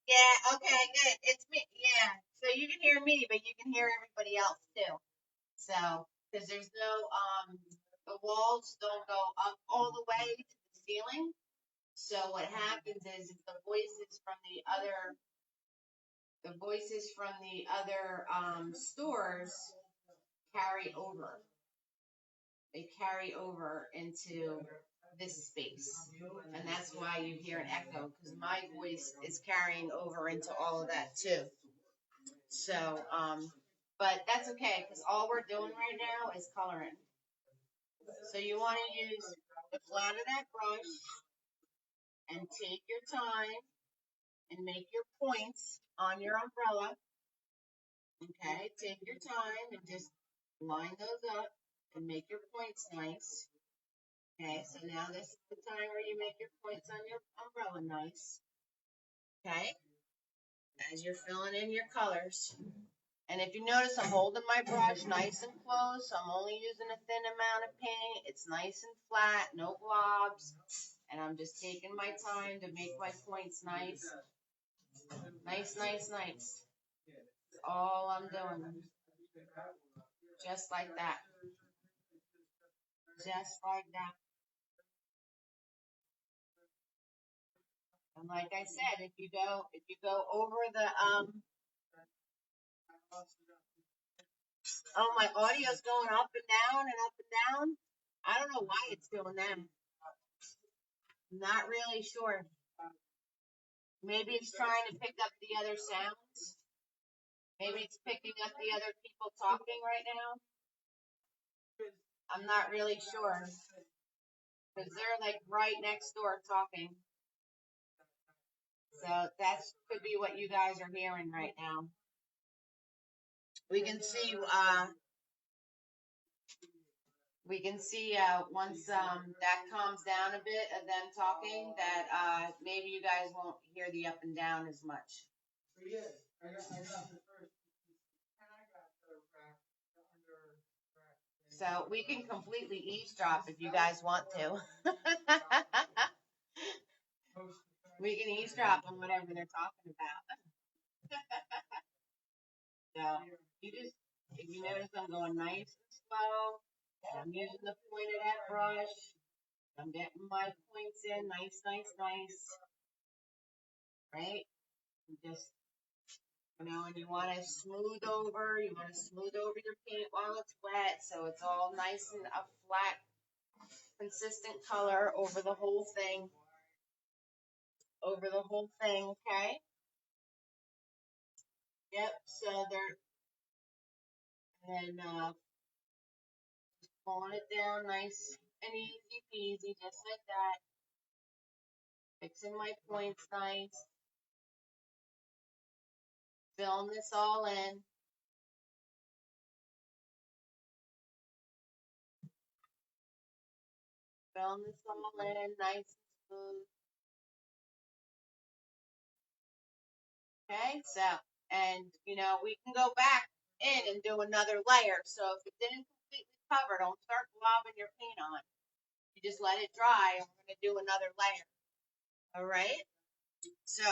yeah, okay, good. It's me. Yeah. So you can hear me, but you can hear everybody else too. So, because there's no, the walls don't go up all the way to the ceiling. So what happens is the voices from the other stores carry over. They carry over into this space. And that's why you hear an echo, because my voice is carrying over into all of that too. So, but that's okay, because all we're doing right now is coloring. So you want to use the flat of that brush and take your time and make your points on your umbrella. Okay, take your time and just line those up and make your points nice. Okay, so now this is the time where you make your points on your umbrella nice. Okay, as you're filling in your colors. And if you notice, I'm holding my brush nice and close. So I'm only using a thin amount of paint. It's nice and flat, no globs. And I'm just taking my time to make my points nice. Nice, nice, nice. That's all I'm doing. Just like that. Just like that. And like I said, if you go over the oh, my audio's going up and down and up and down. I don't know why it's doing that. Not really sure. Maybe it's trying to pick up the other sounds. Maybe it's picking up the other people talking right now. I'm not really sure. Because they're like right next door talking. So that could be what you guys are hearing right now. We can see once that calms down a bit of them talking that maybe you guys won't hear the up and down as much. So we can completely eavesdrop if you guys want to. We can eavesdrop on whatever they're talking about. So you just, if you notice, I'm going nice and slow. I'm using the point of that brush. I'm getting my points in nice, nice, nice. Right? And just, and you want to smooth over your paint while it's wet, so it's all nice and a flat, consistent color over the whole thing. Okay? Yep, so and then pulling it down nice and easy peasy, just like that. Fixing my points nice. Filling this all in. Filling this all in nice and smooth. Okay, so, and we can go back in and do another layer. So if it didn't completely cover, don't start globbing your paint on. You just let it dry, and we're going to do another layer. All right? So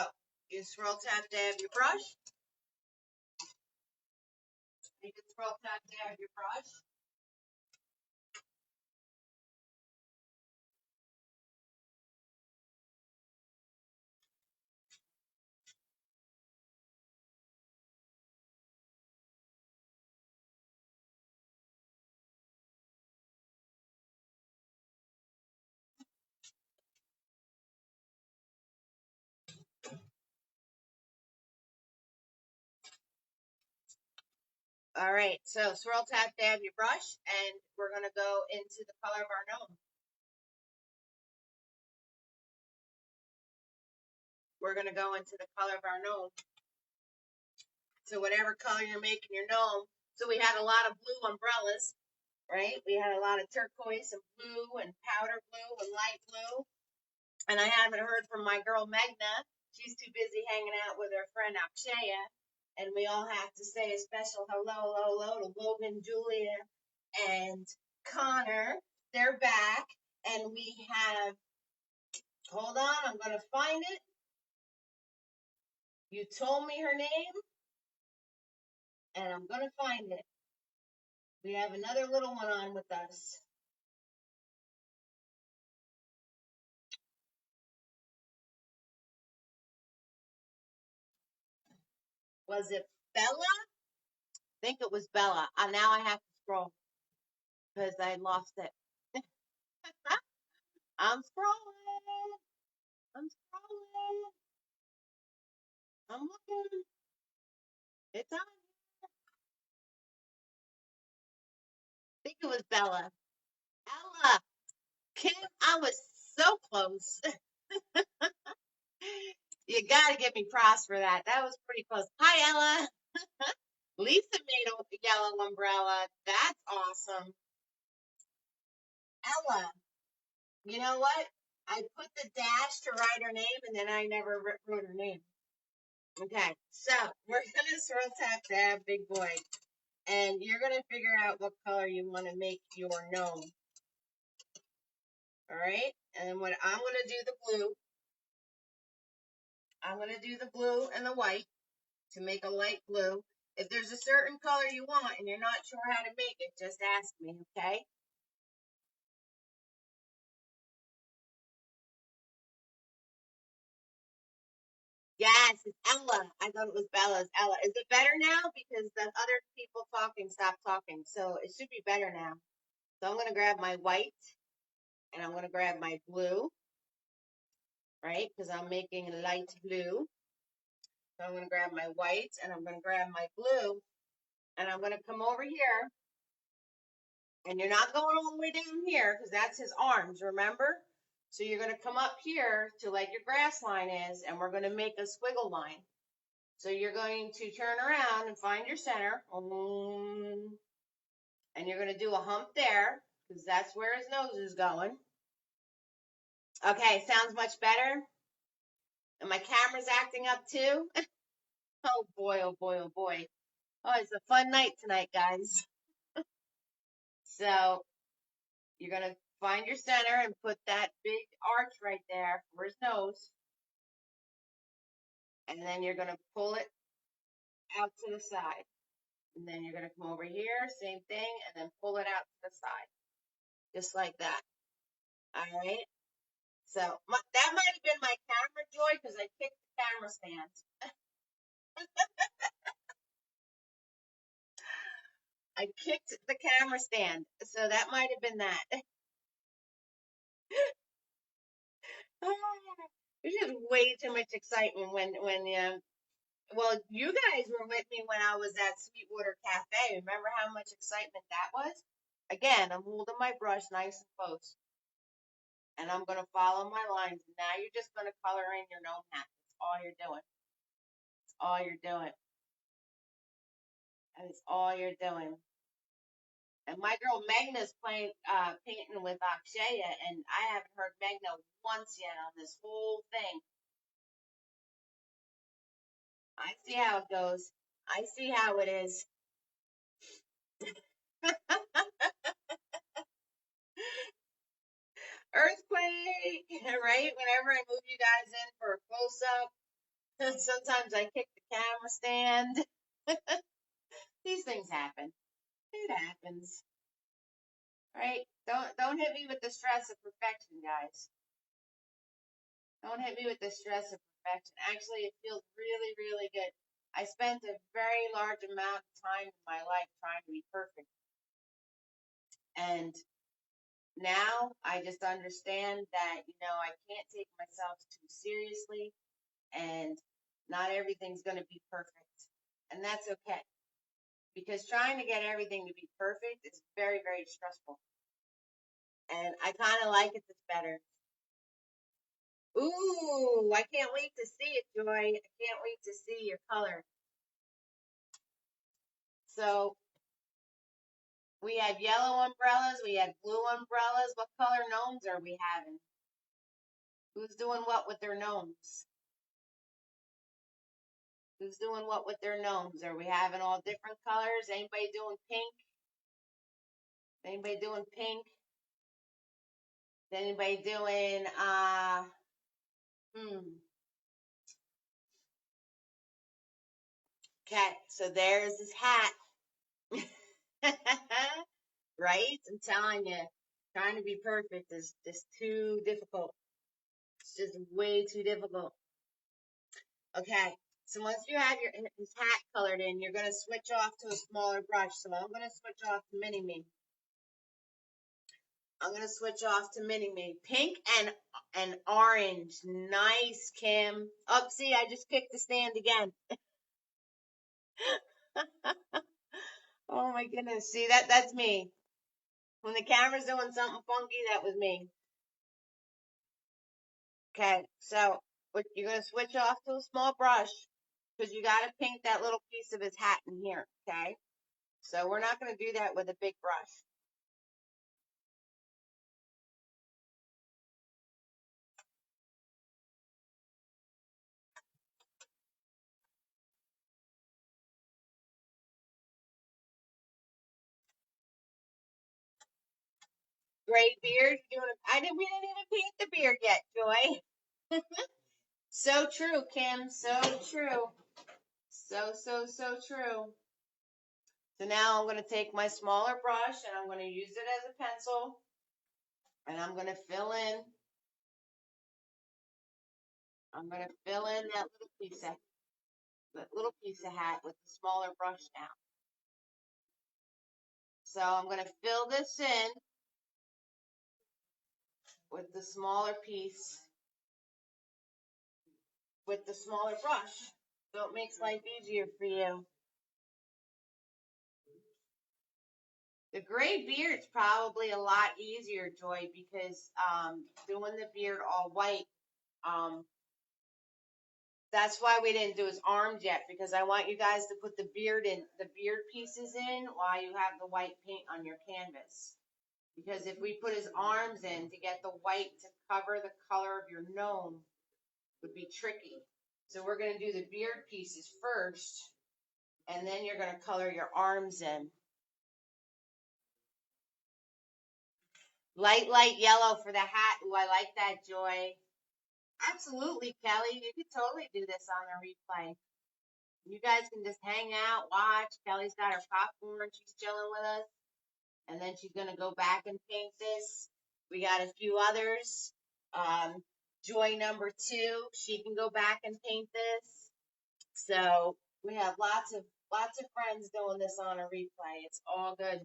you swirl tap dab your brush. You can swirl tap dab your brush. All right, so swirl tap dab your brush, and we're going to go into the color of our gnome. We're going to go into the color of our gnome. So whatever color you're making your gnome. So we had a lot of blue umbrellas, right? We had a lot of turquoise and blue and powder blue and light blue. And I haven't heard from my girl Megna. She's too busy hanging out with her friend Akshaya. And we all have to say a special hello to Logan, Julia, and Connor. They're back. And we have Hold on, I'm going to find it. You told me her name, and I'm going to find it. We have another little one on with us. Was it Bella? I think it was Bella. Now I have to scroll because I lost it. I'm scrolling. I'm scrolling. I'm looking. It's on. I think it was Bella. Ella. Kim, I was so close. You gotta give me props for that. That was pretty close. Hi, Ella. Lisa made a yellow umbrella. That's awesome. Ella. You know what? I put the dash to write her name, and then I never wrote her name. Okay, so we're gonna swirl tap that big boy, and you're gonna figure out what color you want to make your gnome. All right, and what I'm gonna do the blue. I'm gonna do the blue and the white to make a light blue. If there's a certain color you want and you're not sure how to make it, just ask me, okay? Yes, it's Ella. I thought it was Bella's. Ella. Is it better now? Because the other people talking stopped talking. So it should be better now. So I'm going to grab my white and I'm going to grab my blue, right? Because I'm making light blue. So I'm going to grab my white and I'm going to grab my blue and I'm going to come over here. And you're not going all the way down here because that's his arms, remember? So you're going to come up here to like your grass line is, and we're going to make a squiggle line. So you're going to turn around and find your center. And you're going to do a hump there because that's where his nose is going. Okay, sounds much better. And my camera's acting up too. Oh boy, oh boy, oh boy. Oh, it's a fun night tonight, guys. So you're going to find your center and put that big arch right there for his nose. And then you're going to pull it out to the side. And then you're going to come over here, same thing, and then pull it out to the side. Just like that. All right? So that might have been my camera, Joy, because I kicked the camera stand. I kicked the camera stand. So that might have been that. There's just way too much excitement when well, you guys were with me when I was at Sweetwater Cafe. Remember how much excitement that was? Again, I'm holding my brush nice and close. And I'm going to follow my lines. Now you're just going to color in your gnome hat. That's all you're doing. That's all you're doing. That is all you're doing. And my girl Magna's playing, painting with Akshaya, and I haven't heard Magna once yet on this whole thing. I see how it goes. I see how it is. Earthquake, right? Whenever I move you guys in for a close up, sometimes I kick the camera stand. These things happen. It happens, right? Don't hit me with the stress of perfection, guys. Don't hit me with the stress of perfection. Actually, it feels really, really good. I spent a very large amount of time in my life trying to be perfect. And now I just understand that, I can't take myself too seriously and not everything's going to be perfect. And that's okay. Because trying to get everything to be perfect is very, very stressful. And I kind of like it this better. Ooh, I can't wait to see it, Joy. I can't wait to see your color. So we have yellow umbrellas, we have blue umbrellas. What color gnomes are we having? Who's doing what with their gnomes? Who's doing what with their gnomes? Are we having all different colors? Anybody doing pink? Anybody doing pink? Anybody doing Okay, so there's his hat. Right? I'm telling you, trying to be perfect is just too difficult. It's just way too difficult. Okay, so once you have his hat colored in, you're going to switch off to a smaller brush. So I'm going to switch off to Mini Me. I'm going to switch off to Mini Me. Pink and orange. Nice, Kim. Oh, see, I just kicked the stand again. Oh my goodness. See, that's me. When the camera's doing something funky, that was me. Okay, so you're going to switch off to a small brush because you got to paint that little piece of his hat in here, okay? So we're not going to do that with a big brush. Gray beard. We didn't even paint the beard yet, Joy. So true, Kim. So true. So true. So now I'm going to take my smaller brush and I'm going to use it as a pencil. And I'm going to fill in. I'm going to fill in that little piece of hat with the smaller brush now. So I'm going to fill this in with the smaller piece with the smaller brush. So it makes life easier for you. The gray beard's probably a lot easier, Joy, because doing the beard all white, that's why we didn't do his arms yet, because I want you guys to put the beard pieces in while you have the white paint on your canvas. Because if we put his arms in to get the white to cover the color of your gnome, would be tricky. So we're going to do the beard pieces first, and then you're going to color your arms in. Light yellow for the hat. Ooh, I like that, Joy. Absolutely, Kelly. You could totally do this on the replay. You guys can just hang out, watch. Kelly's got her popcorn. She's chilling with us. And then she's going to go back and paint this. We got a few others. Joy number 2, she can go back and paint this. So we have lots of friends doing this on a replay. It's all good.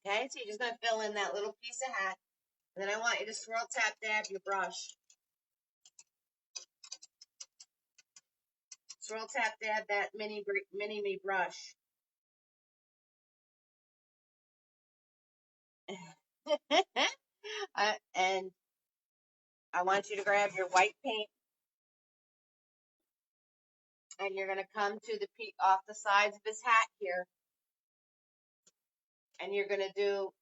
Okay, so you're just going to fill in that little piece of hat. And then I want you to swirl tap dab your brush. Swirl tap dab that mini me brush. And I want you to grab your white paint. And you're going to come to the off the sides of his hat here. And you're going to do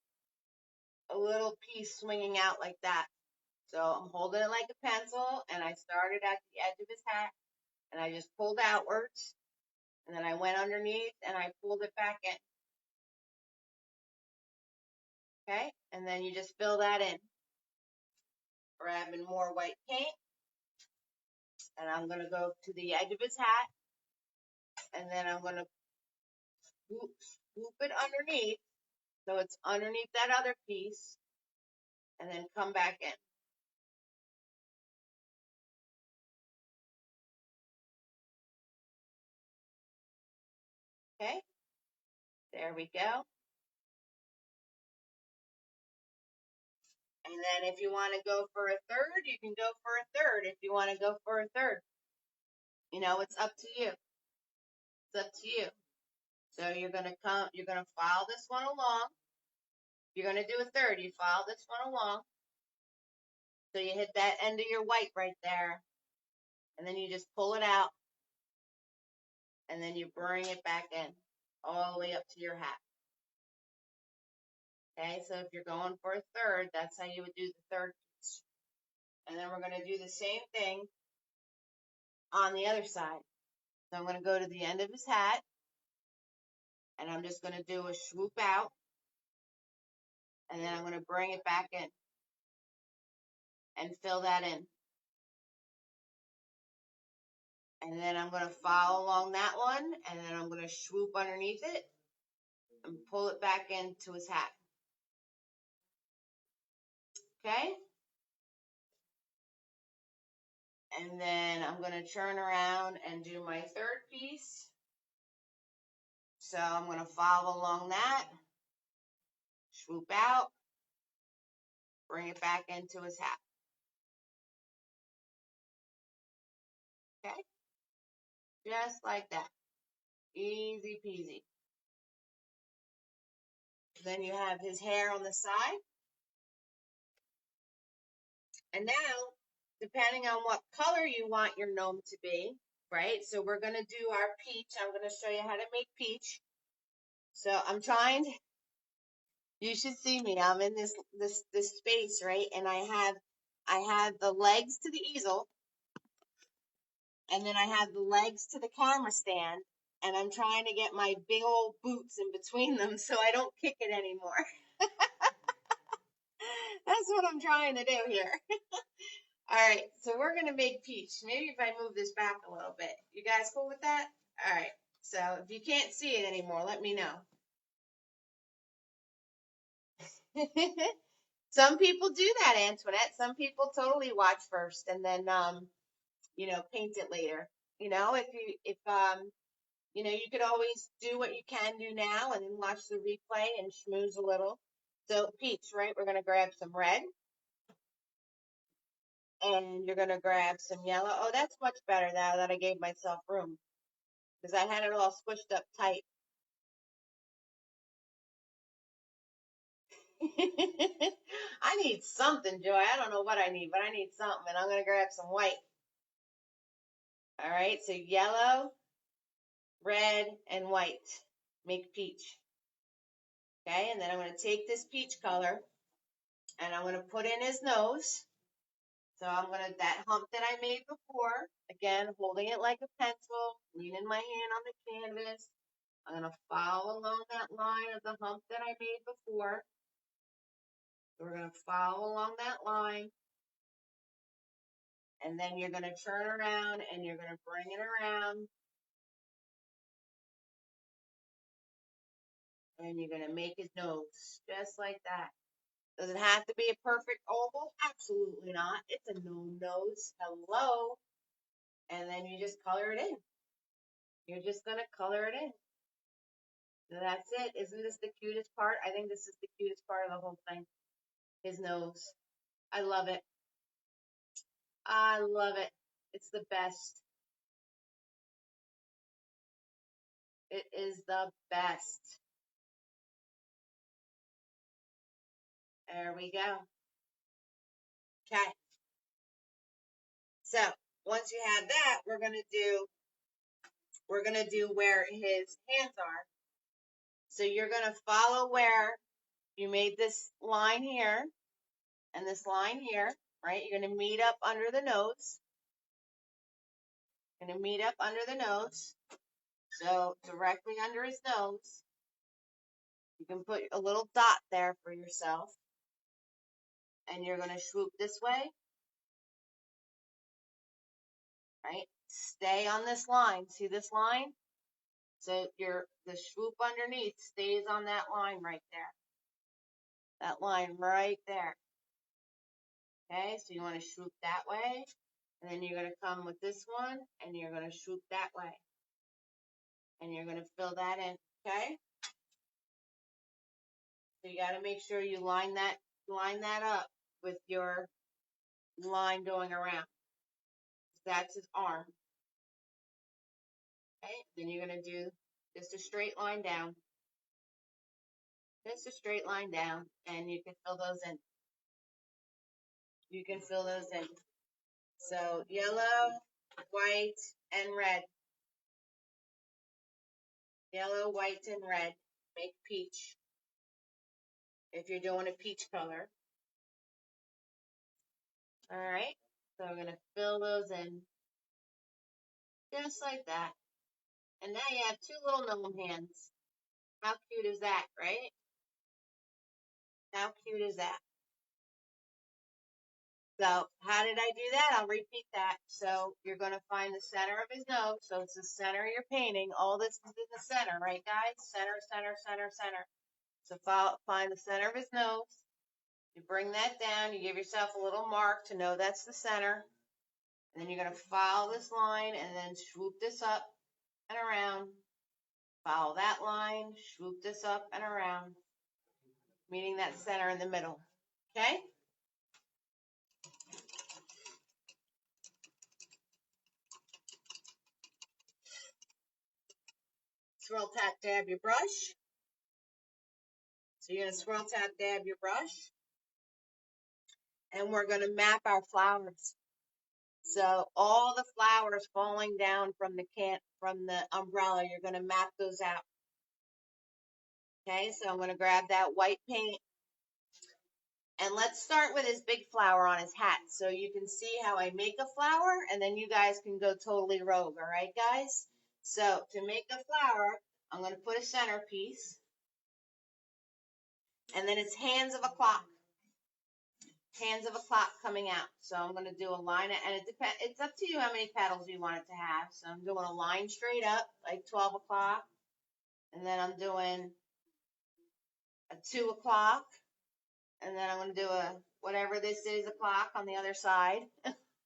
a little piece swinging out like that. So I'm holding it like a pencil, and I started at the edge of his hat, and I just pulled outwards, and then I went underneath, and I pulled it back in. Okay? And then you just fill that in. Grabbing more white paint, and I'm going to go to the edge of his hat, and then I'm going to swoop it underneath, so it's underneath that other piece, and then come back in. Okay? There we go. And then if you want to go for a third, you can go for a third. If you want to go for a third, it's up to you. It's up to you. So you're going to file this one along. You're going to do a third. You file this one along. So you hit that end of your white right there. And then you just pull it out. And then you bring it back in all the way up to your hat. Okay, so if you're going for a third, that's how you would do the third piece. And then we're going to do the same thing on the other side. So I'm going to go to the end of his hat. And I'm just going to do a swoop out. And then I'm going to bring it back in. And fill that in. And then I'm going to follow along that one, and then I'm going to swoop underneath it and pull it back into his hat. Okay? And then I'm going to turn around and do my third piece. So I'm going to follow along that, swoop out, bring it back into his hat. Okay? Just like that. Easy peasy. Then you have his hair on the side. And now, depending on what color you want your gnome to be, right? So we're going to do our peach. I'm going to show you how to make peach. So I'm trying to, you should see me. I'm in this space, right? And I have the legs to the easel, and then I have the legs to the camera stand, and I'm trying to get my big old boots in between them so I don't kick it anymore. That's what I'm trying to do here. All right, so we're going to make peach. Maybe if I move this back a little bit. You guys cool with that? All right, so if you can't see it anymore, let me know. Some people do that, Antoinette. Some people totally watch first and then, paint it later. You could always do what you can do now and then watch the replay and schmooze a little. So peach, right? We're going to grab some red. And you're going to grab some yellow. Oh, that's much better now that I gave myself room, because I had it all squished up tight. I need something, Joy. I don't know what I need, but I need something. And I'm going to grab some white. All right, so yellow, red, and white make peach. Okay, and then I'm going to take this peach color and I'm going to put in his nose. So I'm going to, that hump that I made before, again, holding it like a pencil, leaning my hand on the canvas. I'm going to follow along that line of the hump that I made before. So we're going to follow along that line. And then you're going to turn around and you're going to bring it around. And you're going to make his nose just like that. Does it have to be a perfect oval? Absolutely not. It's a gnome nose. Hello. And then you just color it in. You're just going to color it in. So that's it. Isn't this the cutest part? I think this is the cutest part of the whole thing. His nose. I love it. I love it. It's the best. It is the best. There we go. Okay. So once you have that, we're gonna do where his hands are. So you're gonna follow where you made this line here and this line here, right? You're gonna meet up under the nose. You're gonna meet up under the nose. So directly under his nose, you can put a little dot there for yourself. And you're gonna swoop this way, right? Stay on this line. See this line? So the swoop underneath stays on that line right there. That line right there. Okay, so you want to swoop that way, and then you're going to come with this one, and you're going to swoop that way. And you're going to fill that in, okay? So you got to make sure you line that up with your line going around. That's his arm. Okay, then you're going to do just a straight line down. Just a straight line down, and you can fill those in. You can fill those in. So yellow, white, and red. Yellow, white, and red make peach. If you're doing a peach color. All right. So we're going to fill those in just like that. And now you have two little gnome hands. How cute is that, right? How cute is that? So how did I do that? I'll repeat that. So you're going to find the center of his nose. So it's the center you're painting. All this is in the center, right, guys? Center, center, center, center. So find the center of his nose. You bring that down. You give yourself a little mark to know that's the center. And then you're going to follow this line and then swoop this up and around. Follow that line, swoop this up and around, meaning that center in the middle. Okay? Swirl, tap, dab your brush. So you're going to swirl, tap, dab your brush. And we're going to map our flowers. So all the flowers falling down from the umbrella, you're going to map those out. Okay, so I'm going to grab that white paint. And let's start with his big flower on his hat. So you can see how I make a flower, and then you guys can go totally rogue, all right, guys? So to make a flower, I'm going to put a centerpiece. And then it's hands of a clock. Hands of a clock coming out. So I'm going to do a line, and it's up to you how many petals you want it to have. So I'm doing a line straight up, like 12 o'clock. And then I'm doing a 2 o'clock. And then I'm going to do a whatever this is o'clock on the other side.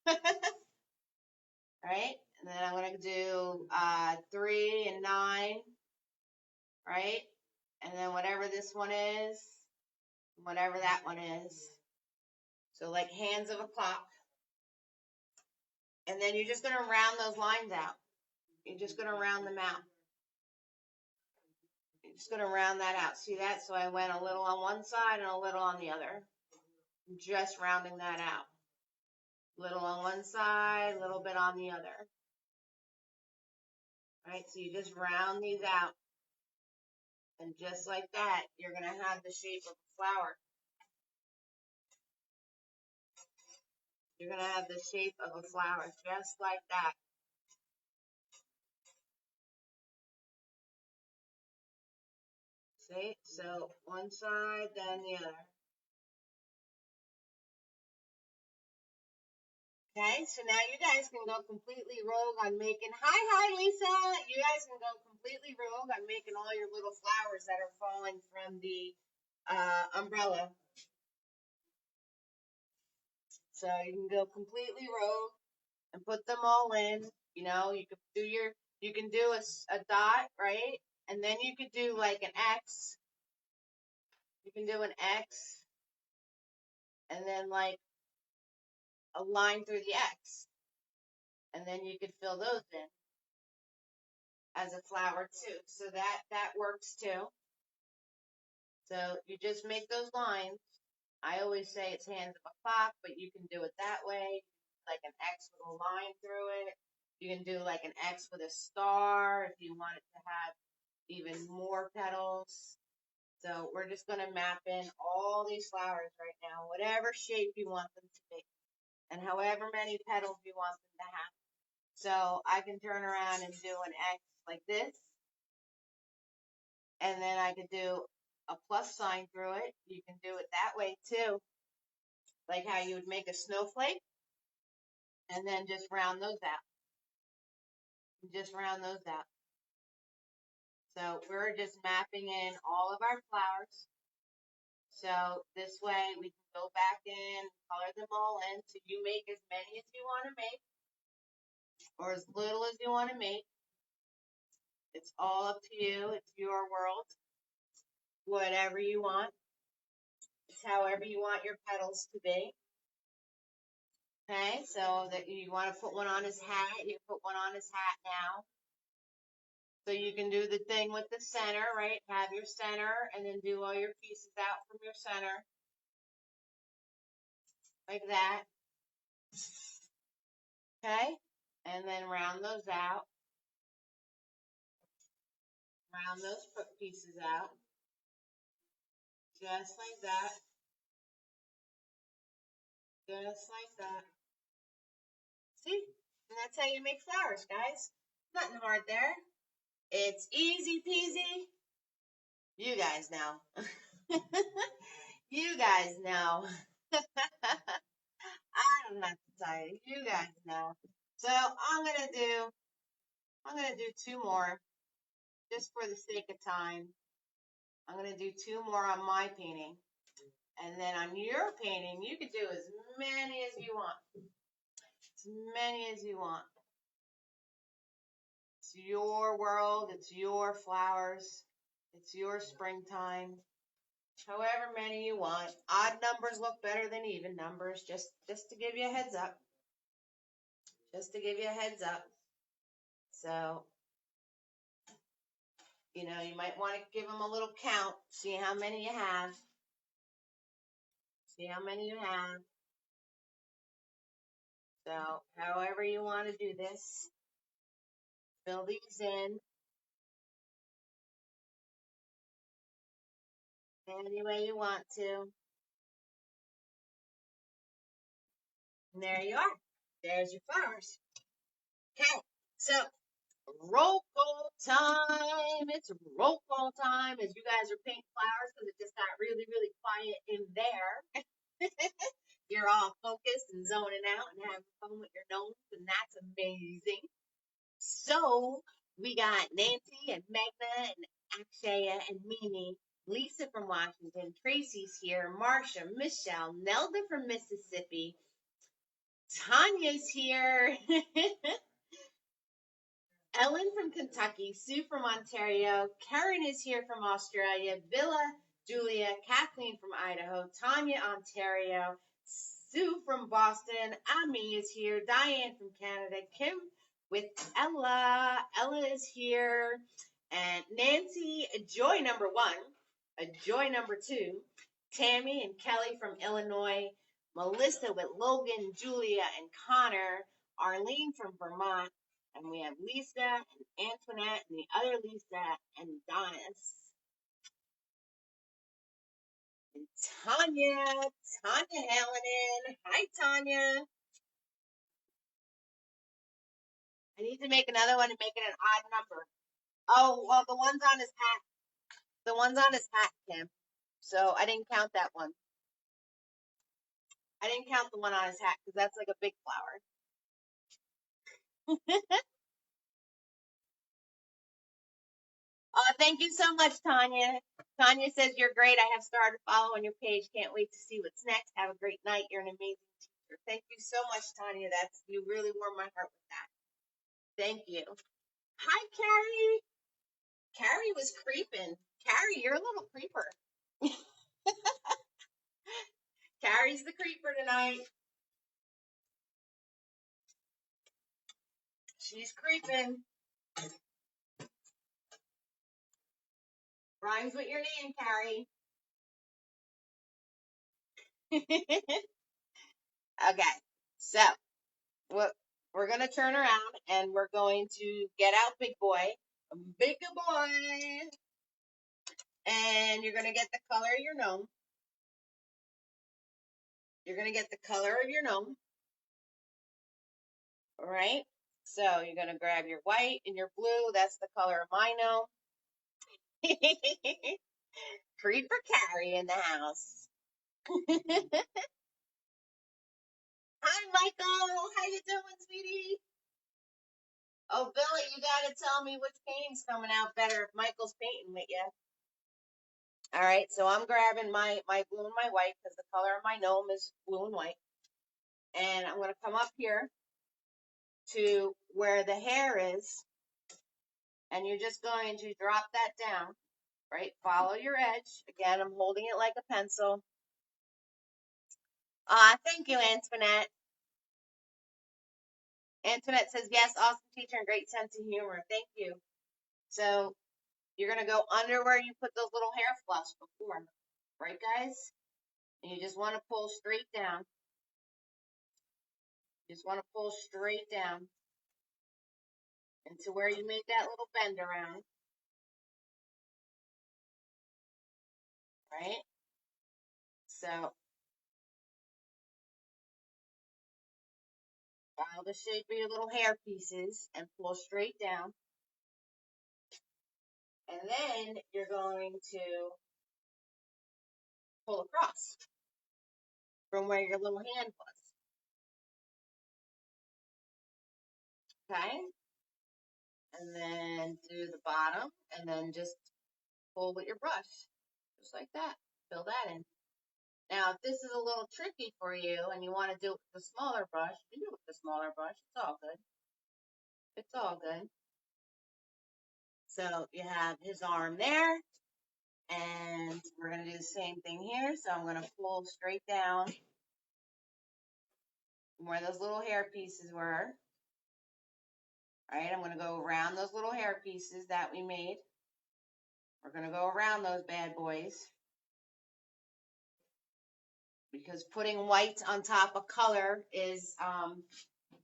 Right? And then I'm going to do 3 and 9. Right? And then whatever this one is, whatever that one is. So like hands of a clock. And then you're just going to round those lines out. You're just going to round them out. You're just going to round that out. See that? So I went a little on one side and a little on the other. Just rounding that out. Little on one side, a little bit on the other. All right, so you just round these out. And just like that, you're going to have the shape of a flower. You're going to have the shape of a flower, just like that. See? So one side, then the other. Okay, so now you guys can go completely rogue on making, hi Lisa, you guys can go completely rogue on making all your little flowers that are falling from the umbrella. So you can go completely rogue and put them all in. You know, you can do a dot, right? And then you could do like an X. You can do an X and then like a line through the X. And then you could fill those in as a flower too. So that works too. So you just make those lines. I always say it's hands of a clock, but you can do it that way, like an X with a line through it. You can do like an X with a star if you want it to have even more petals. So we're just going to map in all these flowers right now, whatever shape you want them to be, and however many petals you want them to have. So I can turn around and do an X like this, and then I could do a plus sign through it. You can do it that way too, like how you would make a snowflake, and then just round those out. Just round those out. So we're just mapping in all of our flowers. So this way we can go back in, color them all in. So you make as many as you want to make, or as little as you want to make. It's all up to you. It's your world. Whatever you want. It's however you want your petals to be. Okay, so that you want to put one on his hat, you put one on his hat now. So you can do the thing with the center, right? Have your center and then do all your pieces out from your center. Like that. Okay? And then round those out. Round those pieces out. Just like that. Just like that. See? And that's how you make flowers, guys. Nothing hard there. It's easy peasy. You guys know. You guys know. don't have to tell you. You guys know. So I'm gonna do two more just for the sake of time. I'm gonna do two more on my painting. And then on your painting, you could do as many as you want. As many as you want. It's your world, it's your flowers, it's your springtime. However many you want. Odd numbers look better than even numbers, just to give you a heads up. Just to give you a heads up. So, you might want to give them a little count, see how many you have. See how many you have. So, however you want to do this, fill these in any way you want to. And there you are. There's your flowers. Okay, so roll call time. It's roll call time as you guys are painting flowers because it just got really, really quiet in there. You're all focused and zoning out and having fun with your gnomes, and that's amazing. So we got Nancy and Magna and Akshaya and Mimi, Lisa from Washington, Tracy's here, Marsha, Michelle, Nelda from Mississippi, Tanya's here. Ellen from Kentucky, Sue from Ontario, Karen is here from Australia, Villa, Julia, Kathleen from Idaho, Tanya, Ontario, Sue from Boston, Ami is here, Diane from Canada, Kim with Ella, Ella is here, and Nancy, Joy number 1, Joy number 2, Tammy and Kelly from Illinois, Melissa with Logan, Julia, and Connor, Arlene from Vermont, and we have Lisa and Antoinette and the other Lisa and Donis. And Tanya Helen. Hi, Tanya. I need to make another one and make it an odd number. Oh, well, the one's on his hat. The one's on his hat, Kim. So I didn't count that one. I didn't count the one on his hat because that's like a big flower. Thank you so much, Tanya. Tanya says you're great. I have started following your page. Can't wait to see what's next. Have a great night. You're an amazing teacher. Thank you so much, Tanya. You really warmed my heart with that. Thank you. Hi, Carrie. Carrie was creeping. Carrie, you're a little creeper. Carrie's the creeper tonight. She's creeping. Rhymes with your name, Carrie. Okay, so we're going to turn around and we're going to get out Big Boy. Big Boy. And you're going to get the color of your gnome. You're going to get the color of your gnome. All right? So you're going to grab your white and your blue. That's the color of my gnome. Creeper Carrie in the house. Hi, Michael. How you doing, sweetie? Oh, Billy, you got to tell me which paint's coming out better if Michael's painting with you. All right, so I'm grabbing my blue and my white because the color of my gnome is blue and white. And I'm going to come up here to where the hair is. And you're just going to drop that down, right? Follow your edge. Again, I'm holding it like a pencil. Thank you, Antoinette. Antoinette says, yes, awesome teacher and great sense of humor. Thank you. So you're going to go under where you put those little hair fluffs before, right, guys? And you just want to pull straight down. Just want to pull straight down into where you made that little bend around. Right? So follow the shape of your little hair pieces and pull straight down. And then you're going to pull across from where your little hand was. Okay? And then do the bottom, and then just pull with your brush, just like that. Fill that in. Now, if this is a little tricky for you and you want to do it with the smaller brush, you can do it with the smaller brush. It's all good. It's all good. So you have his arm there, and we're going to do the same thing here. So I'm going to pull straight down where those little hair pieces were. All right, I'm going to go around those little hair pieces that we made. We're going to go around those bad boys, because putting white on top of color is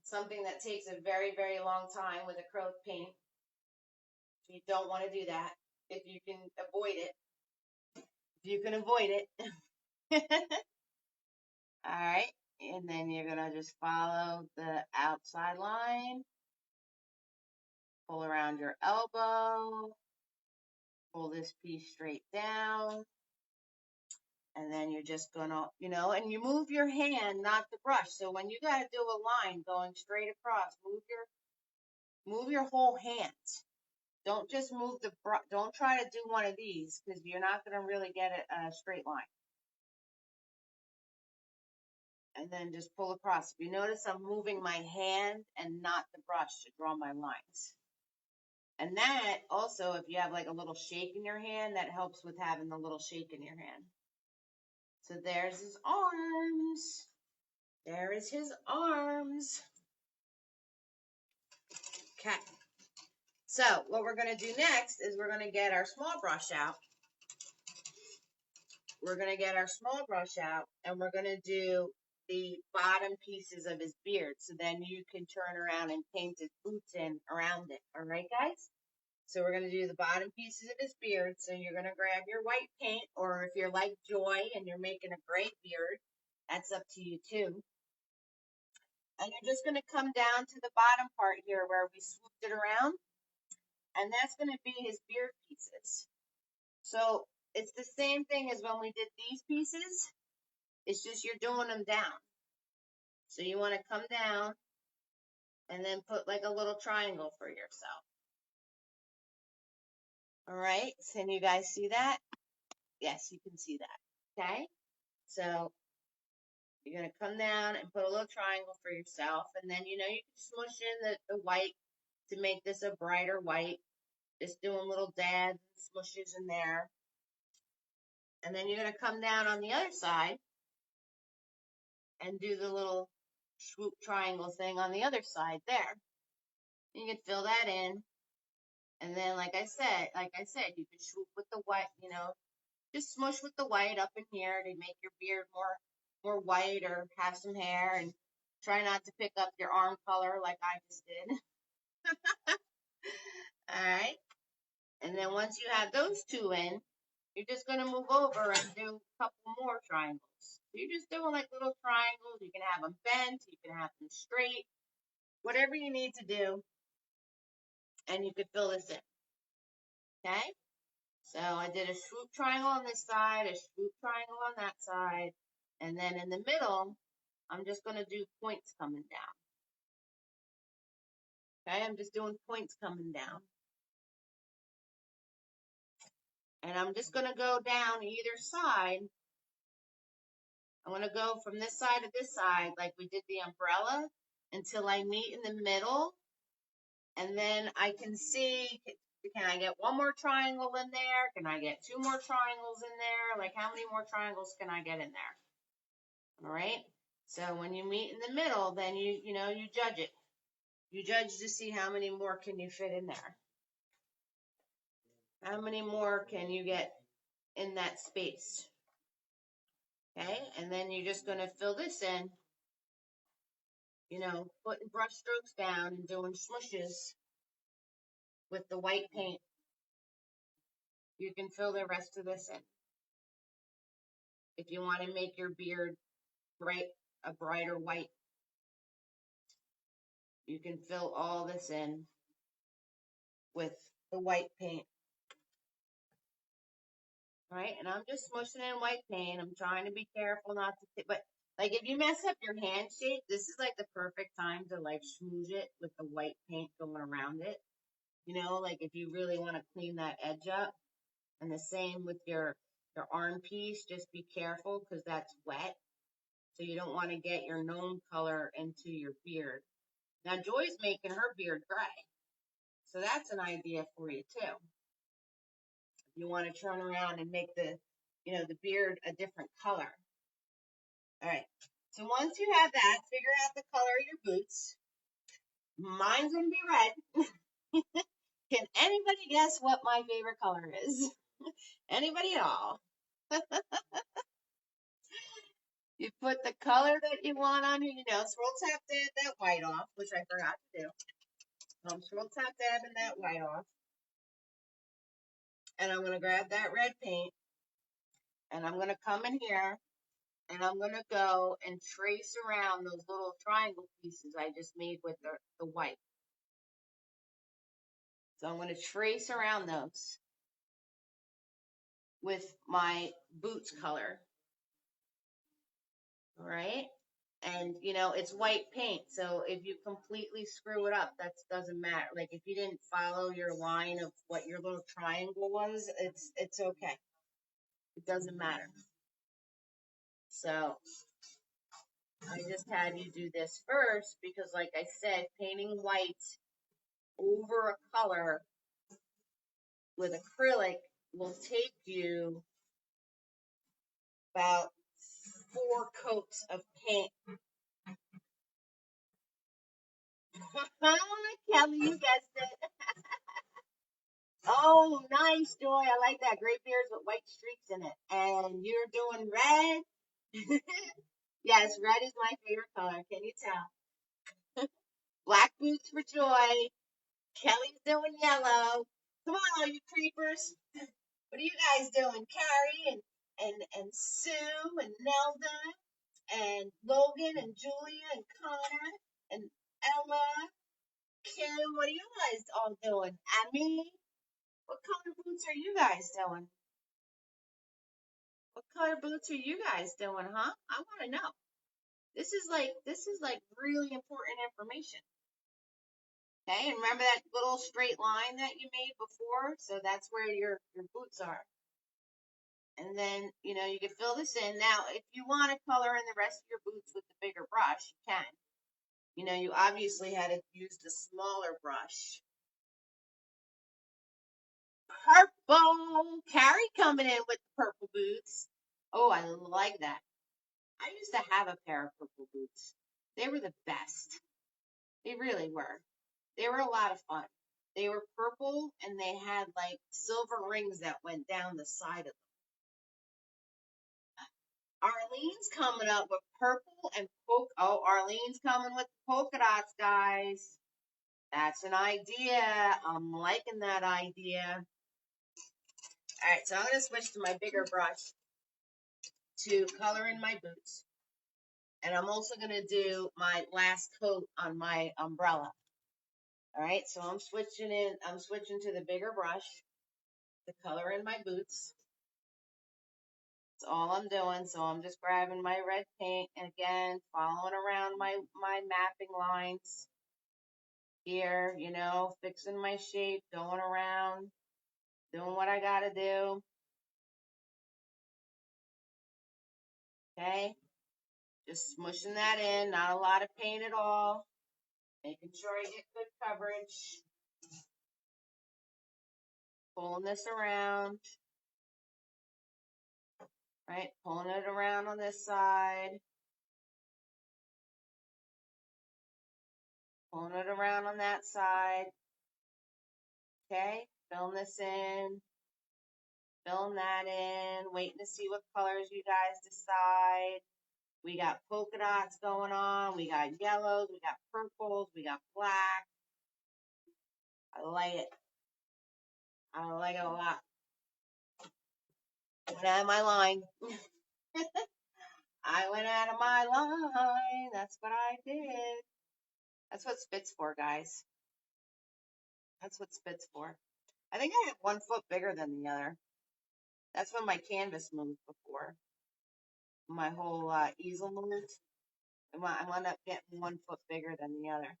something that takes a very, very long time with acrylic paint. So you don't want to do that if you can avoid it. If you can avoid it. All right, and then you're going to just follow the outside line, pull around your elbow, pull this piece straight down, and then you're just going to, and you move your hand, not the brush. So when you got to do a line going straight across, move your whole hand. Don't just move the brush. Don't try to do one of these, because you're not going to really get a straight line. And then just pull across. If you notice, I'm moving my hand and not the brush to draw my lines. And that also, if you have like a little shake in your hand, that helps with having the little shake in your hand. So there's his arms. There is his arms. Okay. So what we're going to do next is we're going to get our small brush out. We're going to get our small brush out, and we're going to do the bottom pieces of his beard. So then you can turn around and paint his boots in around it. All right, guys? So we're going to do the bottom pieces of his beard. So you're going to grab your white paint, or if you're like Joy and you're making a gray beard, that's up to you too. And you're just going to come down to the bottom part here where we swooped it around. And that's going to be his beard pieces. So it's the same thing as when we did these pieces. It's just you're doing them down. So you want to come down and then put like a little triangle for yourself. All right, can you guys see that? Yes, you can see that. Okay, so you're going to come down and put a little triangle for yourself. And then, you can smush in the white to make this a brighter white. Just doing little dabs and smushes in there. And then you're going to come down on the other side and do the little swoop triangle thing on the other side there. You can fill that in. And then, like I said, you can swoop with the white, just smush with the white up in here to make your beard more white, or have some hair, and try not to pick up your arm color like I just did. All right. And then once you have those two in, you're just going to move over and do a couple more triangles. So you're just doing like little triangles. You can have them bent, you can have them straight, whatever you need to do. And you could fill this in. Okay? So I did a swoop triangle on this side, a swoop triangle on that side, and then in the middle, I'm just going to do points coming down. Okay, I'm just doing points coming down. And I'm just going to go down either side. I'm going to go from this side to this side like we did the umbrella until I meet in the middle. And then I can see, can I get one more triangle in there? Can I get two more triangles in there? Like, how many more triangles can I get in there? All right. So when you meet in the middle, then you judge it. You judge to see how many more can you fit in there. How many more can you get in that space? Okay. And then you're just going to fill this in, putting brush strokes down and doing smushes with the white paint. You can fill the rest of this in. If you want to make your beard a brighter white, you can fill all this in with the white paint. All right, and I'm just smushing in white paint. I'm trying to be careful not to, but Like if you mess up your hand shape, this is like the perfect time to like smooth it with the white paint going around it. You know, like if you really want to clean that edge up. And the same with your arm piece. Just be careful because that's wet. So you don't want to get your gnome color into your beard. Now Joy's making her beard gray. So that's an idea for you too. If you want to turn around and make the beard a different color. All right. So once you have that, figure out the color of your boots. Mine's going to be red. Can anybody guess what my favorite color is? Anybody at all? You put the color that you want on here, scroll tap that white off, which I forgot to do. Scroll tap dabbing that white off. And I'm going to grab that red paint. And I'm going to come in here. And I'm going to go and trace around those little triangle pieces I just made with the white. So I'm going to trace around those with my boots color. All right. And, it's white paint. So if you completely screw it up, that doesn't matter. Like if you didn't follow your line of what your little triangle was, it's okay. It doesn't matter. So I just had you do this first because, like I said, painting white over a color with acrylic will take you about 4 coats of paint. Kelly, you guessed it. Oh, nice, Joy. I like that. Gray beards with white streaks in it. And you're doing red? Yes, red is my favorite color. Can you tell? Black boots for Joy. Kelly's doing yellow. Come on, all you creepers. What are you guys doing? Carrie and Sue and Nelda and Logan and Julia and Connor and Ella, Kim. What are you guys all doing? Amy, what color boots are you guys doing? What color boots are you guys doing, huh? I want to know. This is like really important information. Okay, and remember that little straight line that you made before? So that's where your boots are. And then, you can fill this in. Now, if you want to color in the rest of your boots with the bigger brush, you can. You obviously had to use the smaller brush. Purple! Carrie coming in with the purple boots. Oh, I like that. I used to have a pair of purple boots. They were the best. They really were. They were a lot of fun. They were purple and they had like silver rings that went down the side of them. Arlene's coming up with purple and polka. Oh, Arlene's coming with polka dots, guys. That's an idea. I'm liking that idea. All right, so I'm going to switch to my bigger brush to color in my boots. And I'm also going to do my last coat on my umbrella. All right, so I'm switching to the bigger brush to color in my boots. That's all I'm doing. So I'm just grabbing my red paint and again, following around my mapping lines here, fixing my shape, going around, doing what I got to do. Okay. Just smushing that in, not a lot of paint at all. Making sure I get good coverage. Pulling this around. Right, pulling it around on this side. Pulling it around on that side. Okay, filling this in. Filling that in. Waiting to see what colors you guys decide. We got polka dots going on. We got yellows. We got purples. We got black. I like it. I like it a lot. Went out of my line. I went out of my line. That's what I did. That's what spit's for, guys. That's what spit's for. I think I have 1 foot bigger than the other. That's when my canvas moved before. my whole easel moved. I wound up getting 1 foot bigger than the other.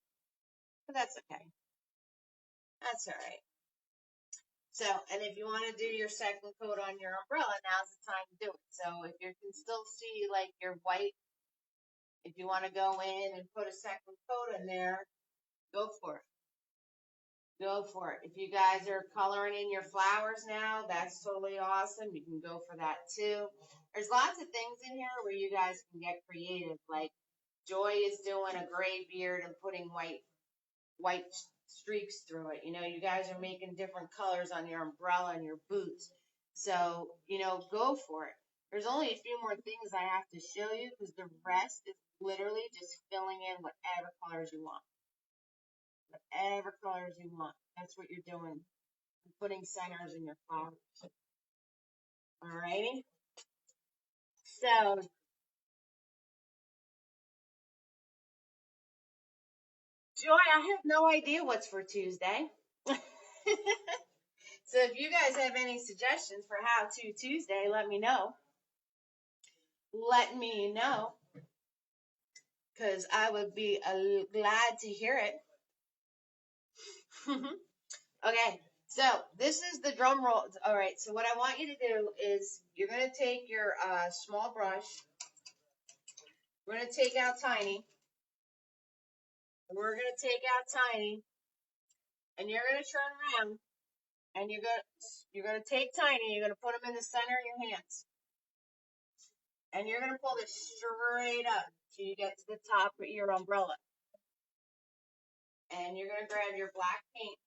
But that's okay. That's all right. So, and if you want to do your second coat on your umbrella, now's the time to do it. So if you can still see like your white, if you want to go in and put a second coat in there, go for it. Go for it. If you guys are coloring in your flowers now, that's totally awesome. You can go for that too. There's lots of things in here where you guys can get creative. Like Joy is doing a gray beard and putting white streaks through it. You know, you guys are making different colors on your umbrella and your boots. So, you know, go for it. There's only a few more things I have to show you because the rest is literally just filling in whatever colors you want. Whatever colors you want. That's what you're doing. Putting centers in your flowers. Alrighty. So, Joy, I have no idea what's for Tuesday. So if you guys have any suggestions for How To Tuesday, let me know. Let me know. Because I would be glad to hear it. Okay, so this is the drum roll. All right, so what I want you to do is you're going to take your small brush. We're going to take out Tiny. We're going to take out Tiny. And you're going to turn around. And you're going to take Tiny. You're going to put them in the center of your hands. And you're going to pull this straight up till you get to the top of your umbrella. And you're going to grab your black paint.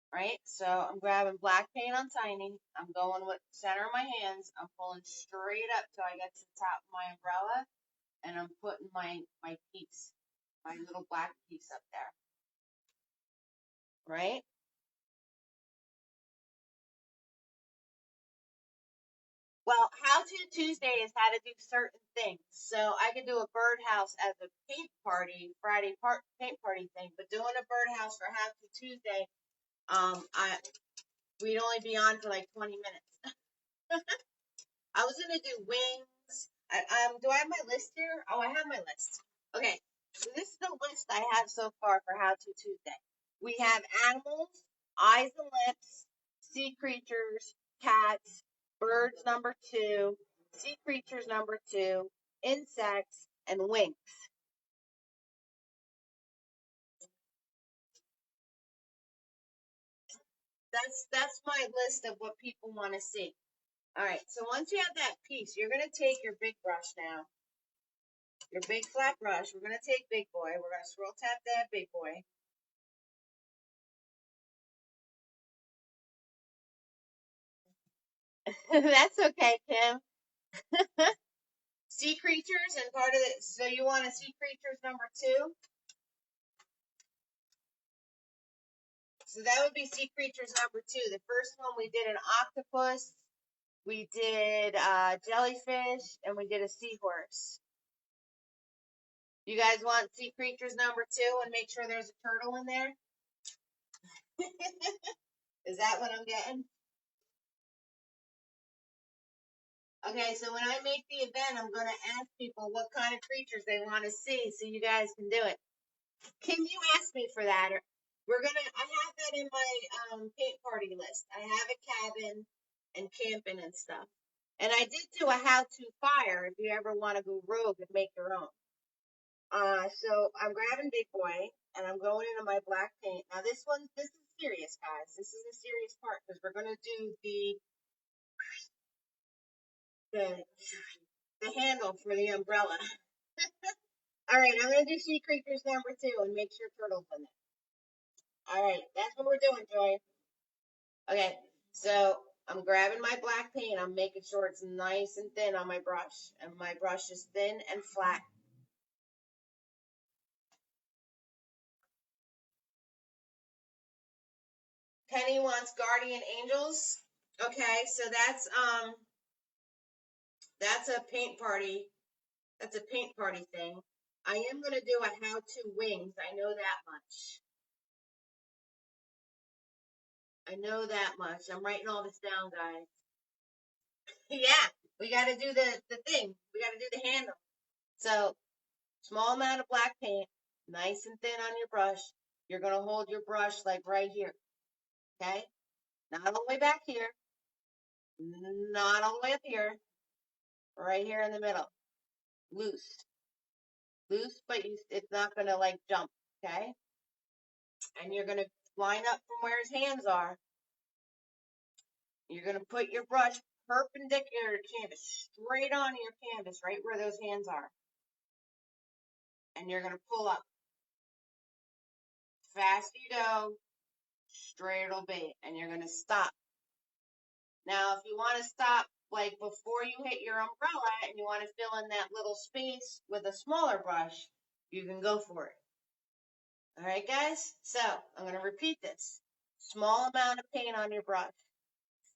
Right? So I'm grabbing black paint on Tiny. I'm going with the center of my hands. I'm pulling straight up till I get to the top of my umbrella. And I'm putting my piece, my little black piece up there. Right? Well, How To Tuesday is how to do certain things. So I could do a birdhouse as a paint party, paint party thing, but doing a birdhouse for How To Tuesday, we'd only be on for like 20 minutes. I was gonna do wings. Do I have my list here? Oh, I have my list. Okay, so this is the list I have so far for How To Tuesday. We have animals, eyes and lips, sea creatures, cats, birds number 2, sea creatures number 2, insects, and wings. That's my list of what people want to see. All right, so once you have that piece, you're gonna take your big brush now. Your big flat brush. We're gonna take Big Boy. We're gonna swirl tap that Big Boy. That's okay, Kim. Sea creatures and part of it. So you want a sea creatures number 2. So that would be sea creatures number 2. The first one we did an octopus, we did jellyfish, and we did a seahorse. You guys want sea creatures number 2 and make sure there's a turtle in there? Is that what I'm getting? Okay, so when I make the event, I'm going to ask people what kind of creatures they want to see so you guys can do it. Can you ask me for that? I have that in my paint party list. I have a cabin and camping and stuff. And I did do a how to fire if you ever want to go rogue and make your own. So I'm grabbing Big Boy and I'm going into my black paint. Now this is serious, guys. This is a serious part because we're going to do the handle for the umbrella. All right, I'm going to do sea creatures number 2 and make sure turtles in it. All right, that's what we're doing, Joy. Okay, so I'm grabbing my black paint. I'm making sure it's nice and thin on my brush. And my brush is thin and flat. Penny wants guardian angels. Okay, so that's a paint party. That's a paint party thing. I am going to do a how to wings. I know that much. I know that much. I'm writing all this down, guys. Yeah. We got to do the thing. We got to do the handle. So small amount of black paint, nice and thin on your brush. You're going to hold your brush like right here. Okay? Not all the way back here. Not all the way up here. Right here in the middle. Loose. Loose, but it's not going to like jump. Okay? And you're going to line up from where his hands are. You're going to put your brush perpendicular to canvas, straight on your canvas, right where those hands are. And you're going to pull up. Fast you go, straight it'll be. And you're going to stop. Now, if you want to stop like before you hit your umbrella and you want to fill in that little space with a smaller brush, you can go for it. All right, guys? So I'm going to repeat this. Small amount of paint on your brush,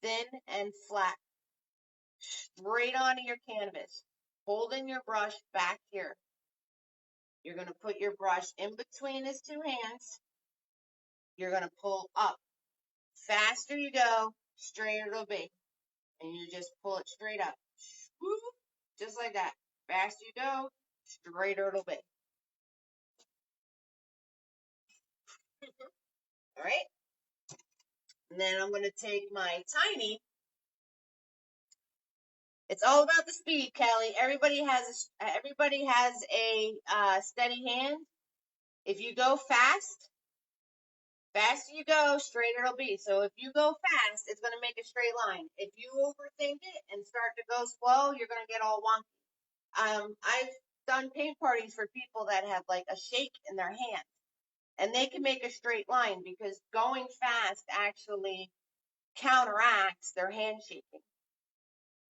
thin and flat, straight onto your canvas, holding your brush back here. You're going to put your brush in between his two hands. You're going to pull up. Faster you go, straighter it'll be. And you just pull it straight up. Woo, just like that. Faster you go, straighter it'll be. All right? And then I'm going to take my tiny. It's all about the speed, Kelly. Everybody has a steady hand. If you go fast, faster you go, straighter it'll be. So if you go fast, it's going to make a straight line. If you overthink it and start to go slow, you're going to get all wonky. I've done paint parties for people that have like a shake in their hand, and they can make a straight line because going fast actually counteracts their hand shaking.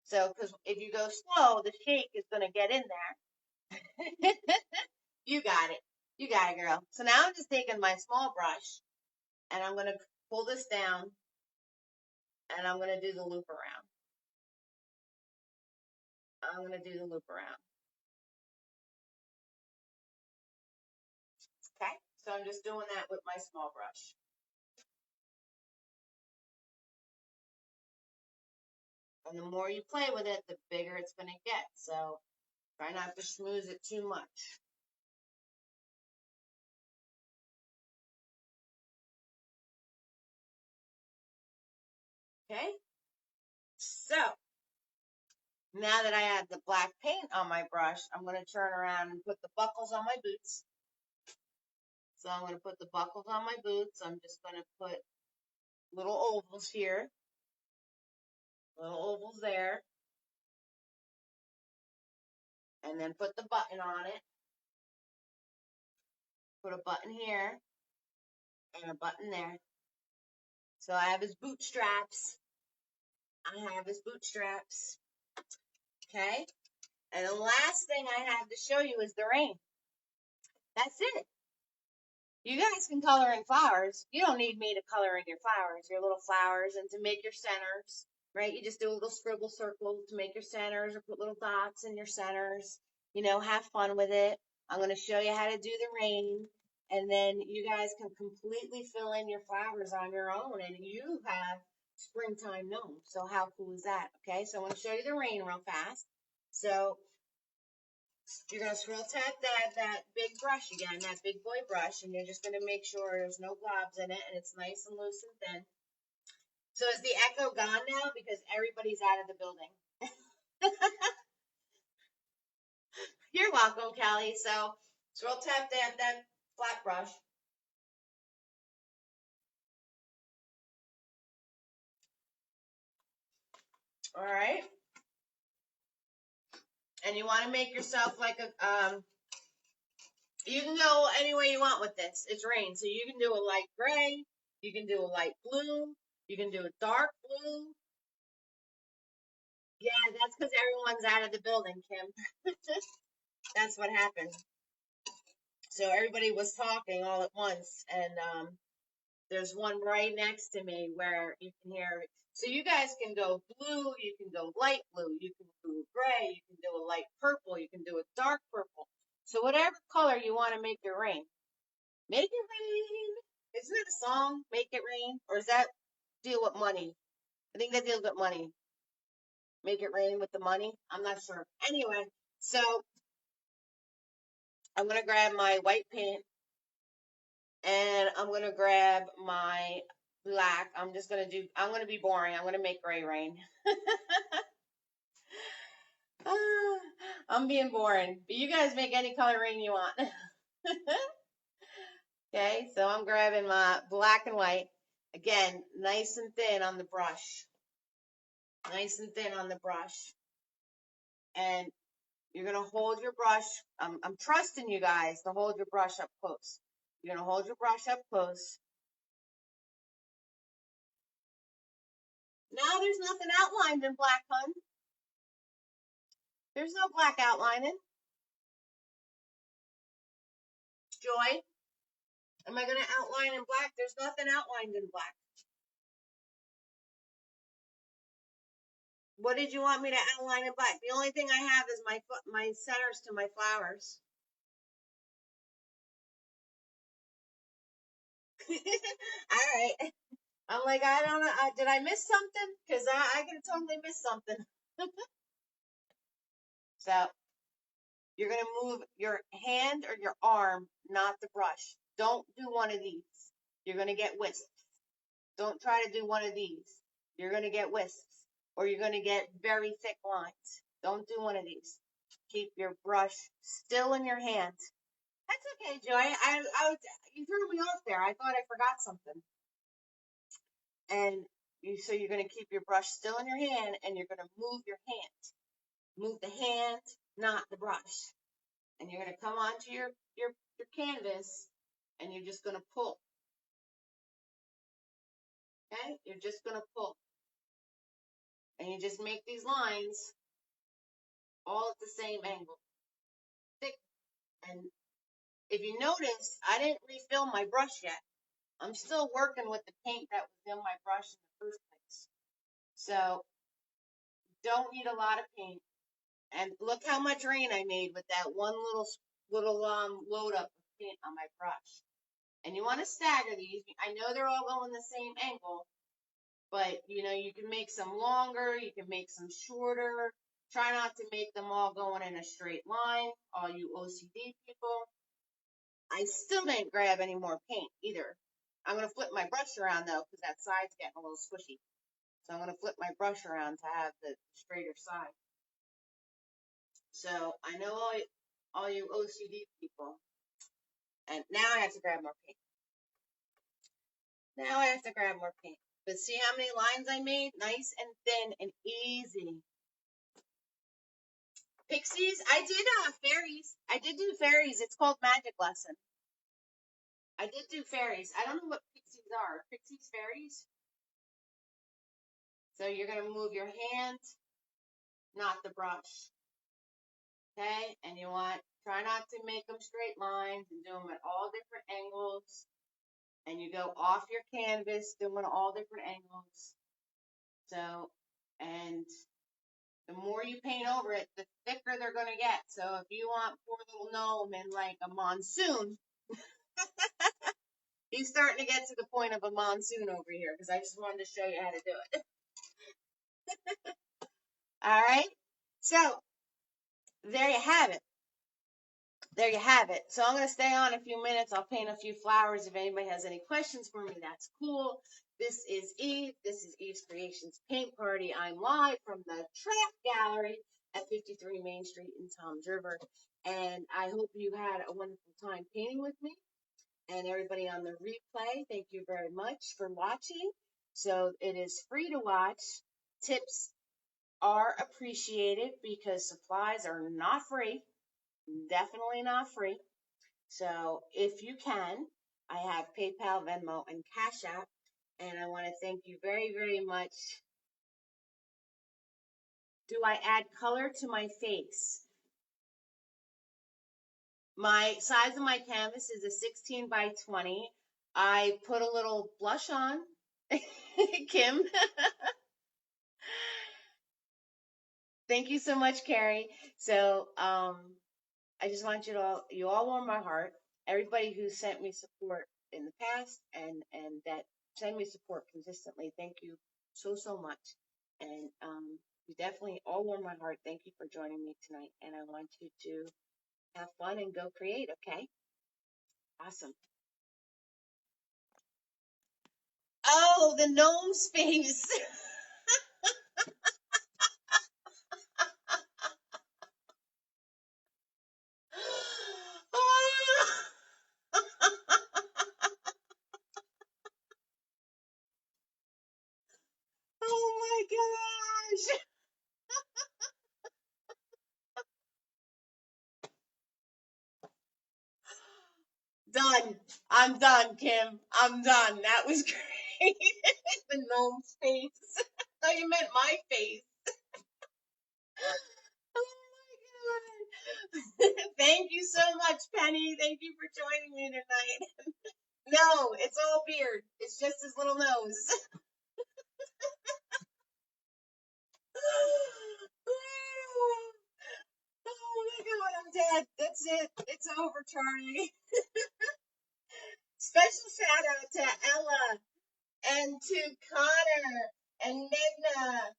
So, because if you go slow, the shake is going to get in there. You got it. You got it, girl. So now I'm just taking my small brush and I'm going to pull this down and I'm going to do the loop around. I'm going to do the loop around. Okay? So I'm just doing that with my small brush. And the more you play with it, the bigger it's going to get. So try not to schmooze it too much. Okay? So now that I have the black paint on my brush, I'm going to turn around and put the buckles on my boots. So I'm going to put the buckles on my boots. I'm just going to put little ovals here, little ovals there, and then put the button on it. Put a button here and a button there. So I have his bootstraps. Okay? And the last thing I have to show you is the rain. That's it. You guys can color in flowers. You don't need me to color in your flowers, your little flowers, and to make your centers, right? You just do a little scribble circle to make your centers or put little dots in your centers. You know, have fun with it. I'm going to show you how to do the rain, and then you guys can completely fill in your flowers on your own, and you have springtime gnomes. So how cool is that? Okay, so I'm going to show you the rain real fast. So you're going to swirl tap that big brush again, that big boy brush, and you're just going to make sure there's no globs in it and it's nice and loose and thin. So is the echo gone now? Because everybody's out of the building. You're welcome, Kelly. So swirl tap that flat brush. All right. And you want to make yourself like a, you can go any way you want with this. It's rain. So you can do a light gray. You can do a light blue. You can do a dark blue. Yeah, that's because everyone's out of the building, Kim. That's what happened. So everybody was talking all at once, and there's one right next to me where you can hear. So you guys can go blue, you can go light blue, you can do gray, you can do a light purple, you can do a dark purple. So whatever color you want to make your rain. Make it rain. Isn't that a song? Make it rain? Or does that deal with money? I think that deals with money. Make it rain with the money. I'm not sure. Anyway, so I'm going to grab my white paint and I'm going to grab my black. I'm going to be boring. I'm going to make gray rain. I'm being boring, but you guys make any color rain you want. Okay, so I'm grabbing my black and white. Again, nice and thin on the brush. Nice and thin on the brush. And you're going to hold your brush. I'm trusting you guys to hold your brush up close. You're going to hold your brush up close. Now there's nothing outlined in black, hun. There's no black outlining. Joy, am I going to outline in black? There's nothing outlined in black. What did you want me to outline in black? The only thing I have is my centers to my flowers. All right. I'm like, I don't know. Did I miss something? Because I can totally miss something. So you're going to move your hand or your arm, not the brush. Don't do one of these. You're going to get wisps. Don't try to do one of these. You're going to get wisps. Or you're going to get very thick lines. Don't do one of these. Keep your brush still in your hand. That's okay, Joy. You threw me off there. I thought I forgot something. And so you're going to keep your brush still in your hand, and you're going to move your hand. Move the hand, not the brush. And you're going to come onto your canvas, and you're just going to pull. Okay? You're just going to pull. And you just make these lines all at the same angle. Thick. And if you notice, I didn't refill my brush yet. I'm still working with the paint that was in my brush in the first place. So, don't need a lot of paint. And look how much rain I made with that one little load up of paint on my brush. And you want to stagger these. I know they're all going the same angle, but you know, you can make some longer, you can make some shorter. Try not to make them all going in a straight line, all you OCD people. I still didn't grab any more paint either. I'm going to flip my brush around though, because that side's getting a little squishy. So I'm going to flip my brush around to have the straighter side. So I know all you OCD people. And now I have to grab more paint. Now I have to grab more paint. But see how many lines I made? Nice and thin and easy. Pixies? I did fairies. I did do fairies. It's called Magic Lesson. I did do fairies. I don't know what pixies are. Pixies, fairies? So you're going to move your hand, not the brush. Okay? And you try not to make them straight lines and do them at all different angles. And you go off your canvas doing all different angles. So, and the more you paint over it, the thicker they're going to get. So if you want poor little gnome in like a monsoon, he's starting to get to the point of a monsoon over here because I just wanted to show you how to do it. All right. So there you have it. There you have it. So I'm going to stay on a few minutes. I'll paint a few flowers. If anybody has any questions for me, that's cool. This is Eve. This is Eve's Creations Paint Party. I'm live from the Trac Gallery at 53 Main Street in Toms River. And I hope you had a wonderful time painting with me. And everybody on the replay, thank you very much for watching. So it is free to watch. Tips are appreciated because supplies are not free. Definitely not free. So if you can, I have PayPal, Venmo, and Cash App. And I want to thank you very, very much. Do I add color to my face? My size of my canvas is a 16 by 20. I put a little blush on. Kim. Thank you so much, Carrie. So I just want you all warm my heart. Everybody who sent me support in the past and that send me support consistently, thank you so much. And You definitely all warm my heart. Thank you for joining me tonight. And I want you to have fun and go create, okay? Awesome. Oh, the gnome's face. Oh my gosh. Done. I'm done, Kim. I'm done. That was great. The gnome's face. I thought you meant my face. Oh my god. Thank you so much, Penny. Thank you for joining me tonight. No, it's all beard. It's just his little nose. Oh my god, I'm dead. That's it. It's over, Charlie. Special shout out to Ella and to Connor and Megna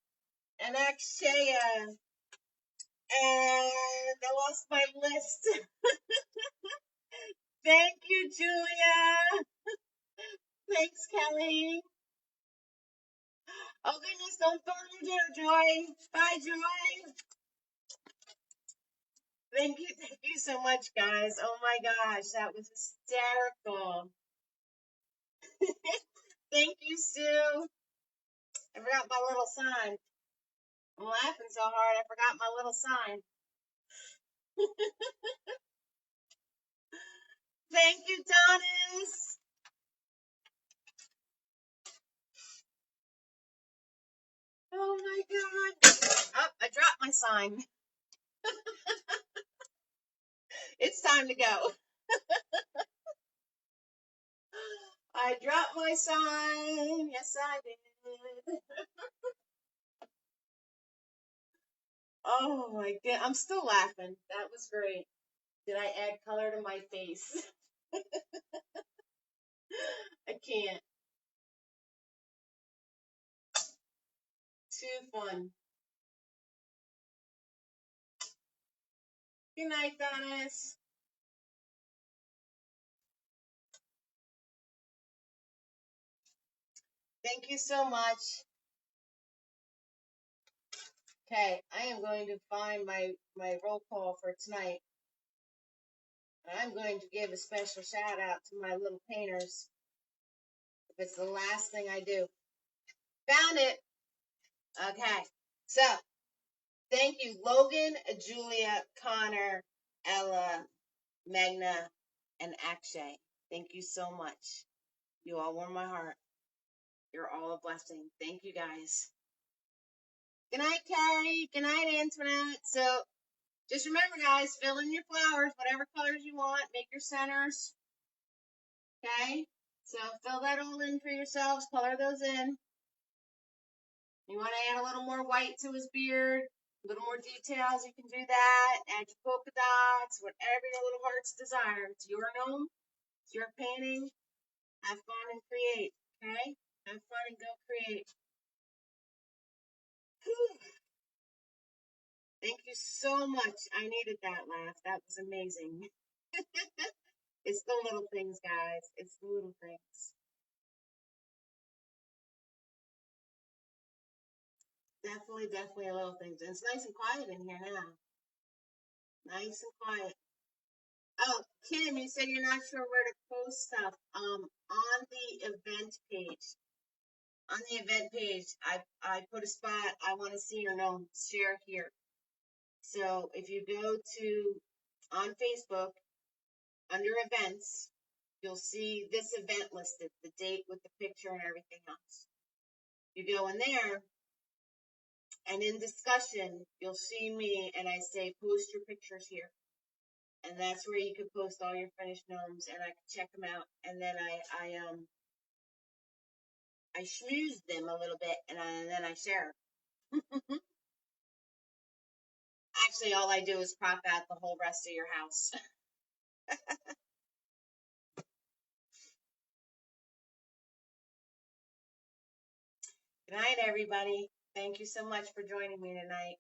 and Akshaya. And I lost my list. Thank you, Julia. Thanks, Kelly. Oh goodness, don't burn your dinner, Joy. Bye, Joy. Thank you so much, guys. Oh my gosh, that was hysterical. Thank you, Sue. I forgot my little sign. I'm laughing so hard, I forgot my little sign. Thank you, Donis. Oh my god. Oh, I dropped my sign. It's time to go. I dropped my sign. Yes, I did. Oh my god. I'm still laughing. That was great. Did I add color to my face? I can't. Too fun. Good night, Donis. Thank you so much. Okay, I am going to find my roll call for tonight. And I'm going to give a special shout out to my little painters. If it's the last thing I do. Found it. Okay. So, thank you, Logan, Julia, Connor, Ella, Magna, and Akshay. Thank you so much. You all warm my heart. You're all a blessing. Thank you, guys. Good night, Carrie. Good night, Antoinette. So, just remember, guys, fill in your flowers, whatever colors you want. Make your centers. Okay? So, fill that all in for yourselves. Color those in. You want to add a little more white to his beard, a little more details, you can do that. Add your polka dots, whatever your little heart's desire. It's your gnome, it's your painting. Have fun and create, okay? Have fun and go create. Whew. Thank you so much. I needed that laugh. That was amazing. It's the little things, guys. It's the little things. Definitely little things. And it's nice and quiet in here now. Nice and quiet. Oh, Kim, you said you're not sure where to post stuff. On the event page. On the event page, I put a spot. I want to see your gnome share here. So if you go to on Facebook under events, you'll see this event listed, the date with the picture and everything else. You go in there, and in discussion, you'll see me, and I say post your pictures here. And that's where you can post all your finished gnomes, and I can check them out. And then I schmooze them a little bit, and then I share. Actually, all I do is crop out the whole rest of your house. Good night, everybody. Thank you so much for joining me tonight.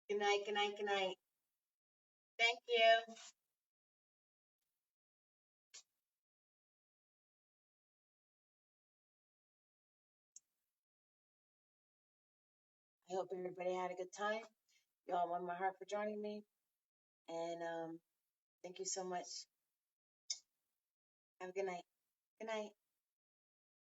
Good night, good night, good night. Thank you. I hope everybody had a good time. Y'all won my heart for joining me. And thank you so much. Have a good night. Good night.